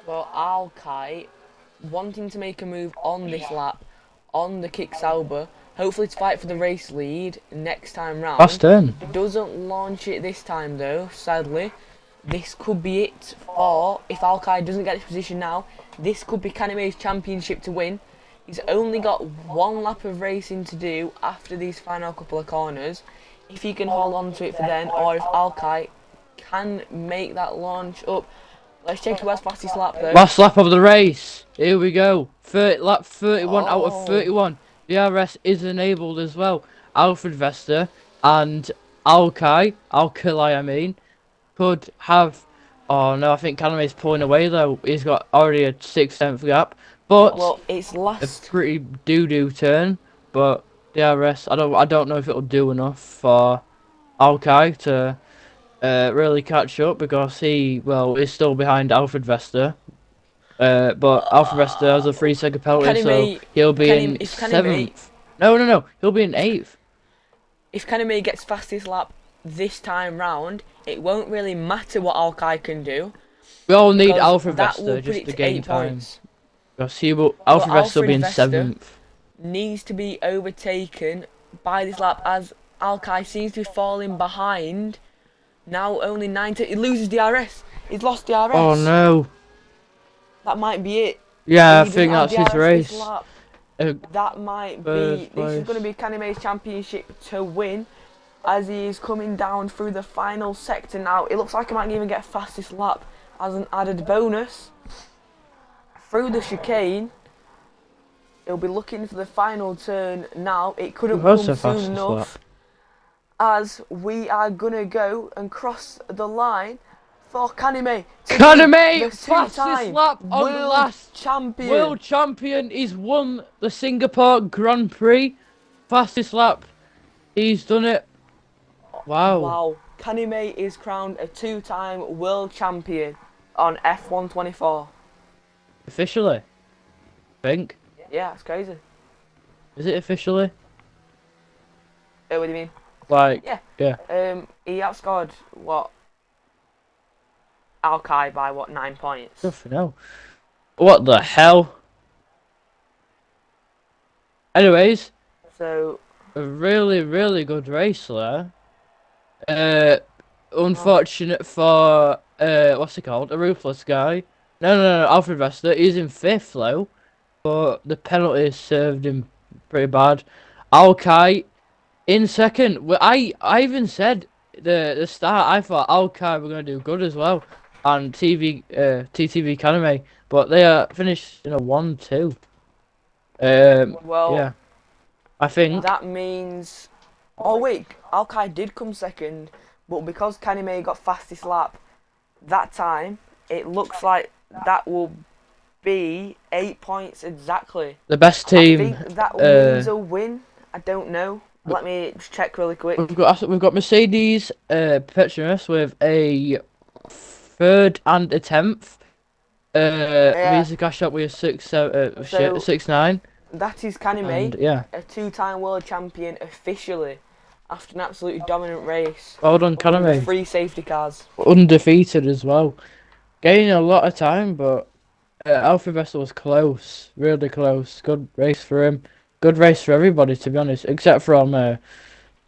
Well, Alkai wanting to make a move on this lap, on the kick Sauber, hopefully to fight for the race lead next time round. Last turn. Doesn't launch it this time though, sadly. This could be it for, if Alkai doesn't get this position now, this could be Kaname's championship to win. He's only got 1 lap of racing to do after these final couple of corners. If he can hold on to it for then, or if Alkai can make that launch up. Let's check who has fastest lap though. Last lap of the race. Here we go. Lap 31 out of 31. The RS is enabled as well. Alfred Vesta and Alkali, I mean, could have. Oh no, I think Kaname's pulling away though. He's got already a 6th gap. But well, it's last. A pretty doo-doo turn. But the RS, I don't know if it'll do enough for Alkai to really catch up, because he, well, is still behind Alfred Vesta. But Alfred Vesta has a 3 second penalty, so he'll be in 7th. No. He'll be in 8th. If Kaname gets fastest lap this time round, it won't really matter what Alkai can do. We all need because Alfred that will Vesta put just it to to gain 8 time. points. Because Alfred Vesta will be in Alfred Vesta 7th. Needs to be overtaken by this lap as Alkai seems to be falling behind. Now only 90. He loses DRS. He's lost DRS. Oh no. That might be it. Yeah, I If he think doesn't that's have his DRS race. this lap, Uh, that might be. First This is place. going to be Kanime's championship to win, as he is coming down through the final sector now. It looks like he might even get fastest lap as an added bonus. Through the chicane, he'll be looking for the final turn now. It couldn't Who has come the soon fastest enough, as we are gonna go and cross the line for Kanime. Kaname, fastest lap on the world last champion. world champion. He's won the Singapore Grand Prix. Fastest lap. He's done it. Wow. Wow. Kanime is crowned a 2-time world champion on F124. Officially. I think. Yeah, it's crazy. Is it officially? What do you mean? Like, Yeah. yeah. He outscored what? Alkai by what, 9 points? Nothing else. What the hell? Anyways, So a really good race there. Unfortunate for what's it called? A ruthless guy. No, Alfred Vesta. He's in 5th though, but the penalty served him pretty bad. Alkai in 2nd. Well, I even said the start. I thought Alkai were gonna do good as well, and TTV Kaname, but they are finished in a 1-2. well, Yeah, I think. that means. Oh wait, Alkai did come 2nd, but because Kanime got fastest lap that time, it looks like that will be 8 points exactly. The best team. I think that means a win. I don't know. Let me just check really quick. We've got Mercedes Petronas with a 3rd and a 10th. Visa Cash Up with a 6-9. That is Kanime, And yeah, a 2-time world champion officially, after an absolutely dominant race. well done With Kaname. 3 safety cars. Undefeated as well. Gaining a lot of time, but Alfred Vesta was close. Really close. Good race for him. Good race for everybody, to be honest. Except from that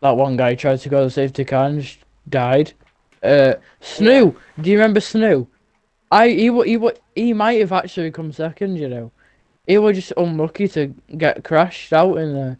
one guy who tried to go to the safety car and just died. Snoo! Yeah. Do you remember Snoo? He might have actually come 2nd, you know. He was just unlucky to get crashed out in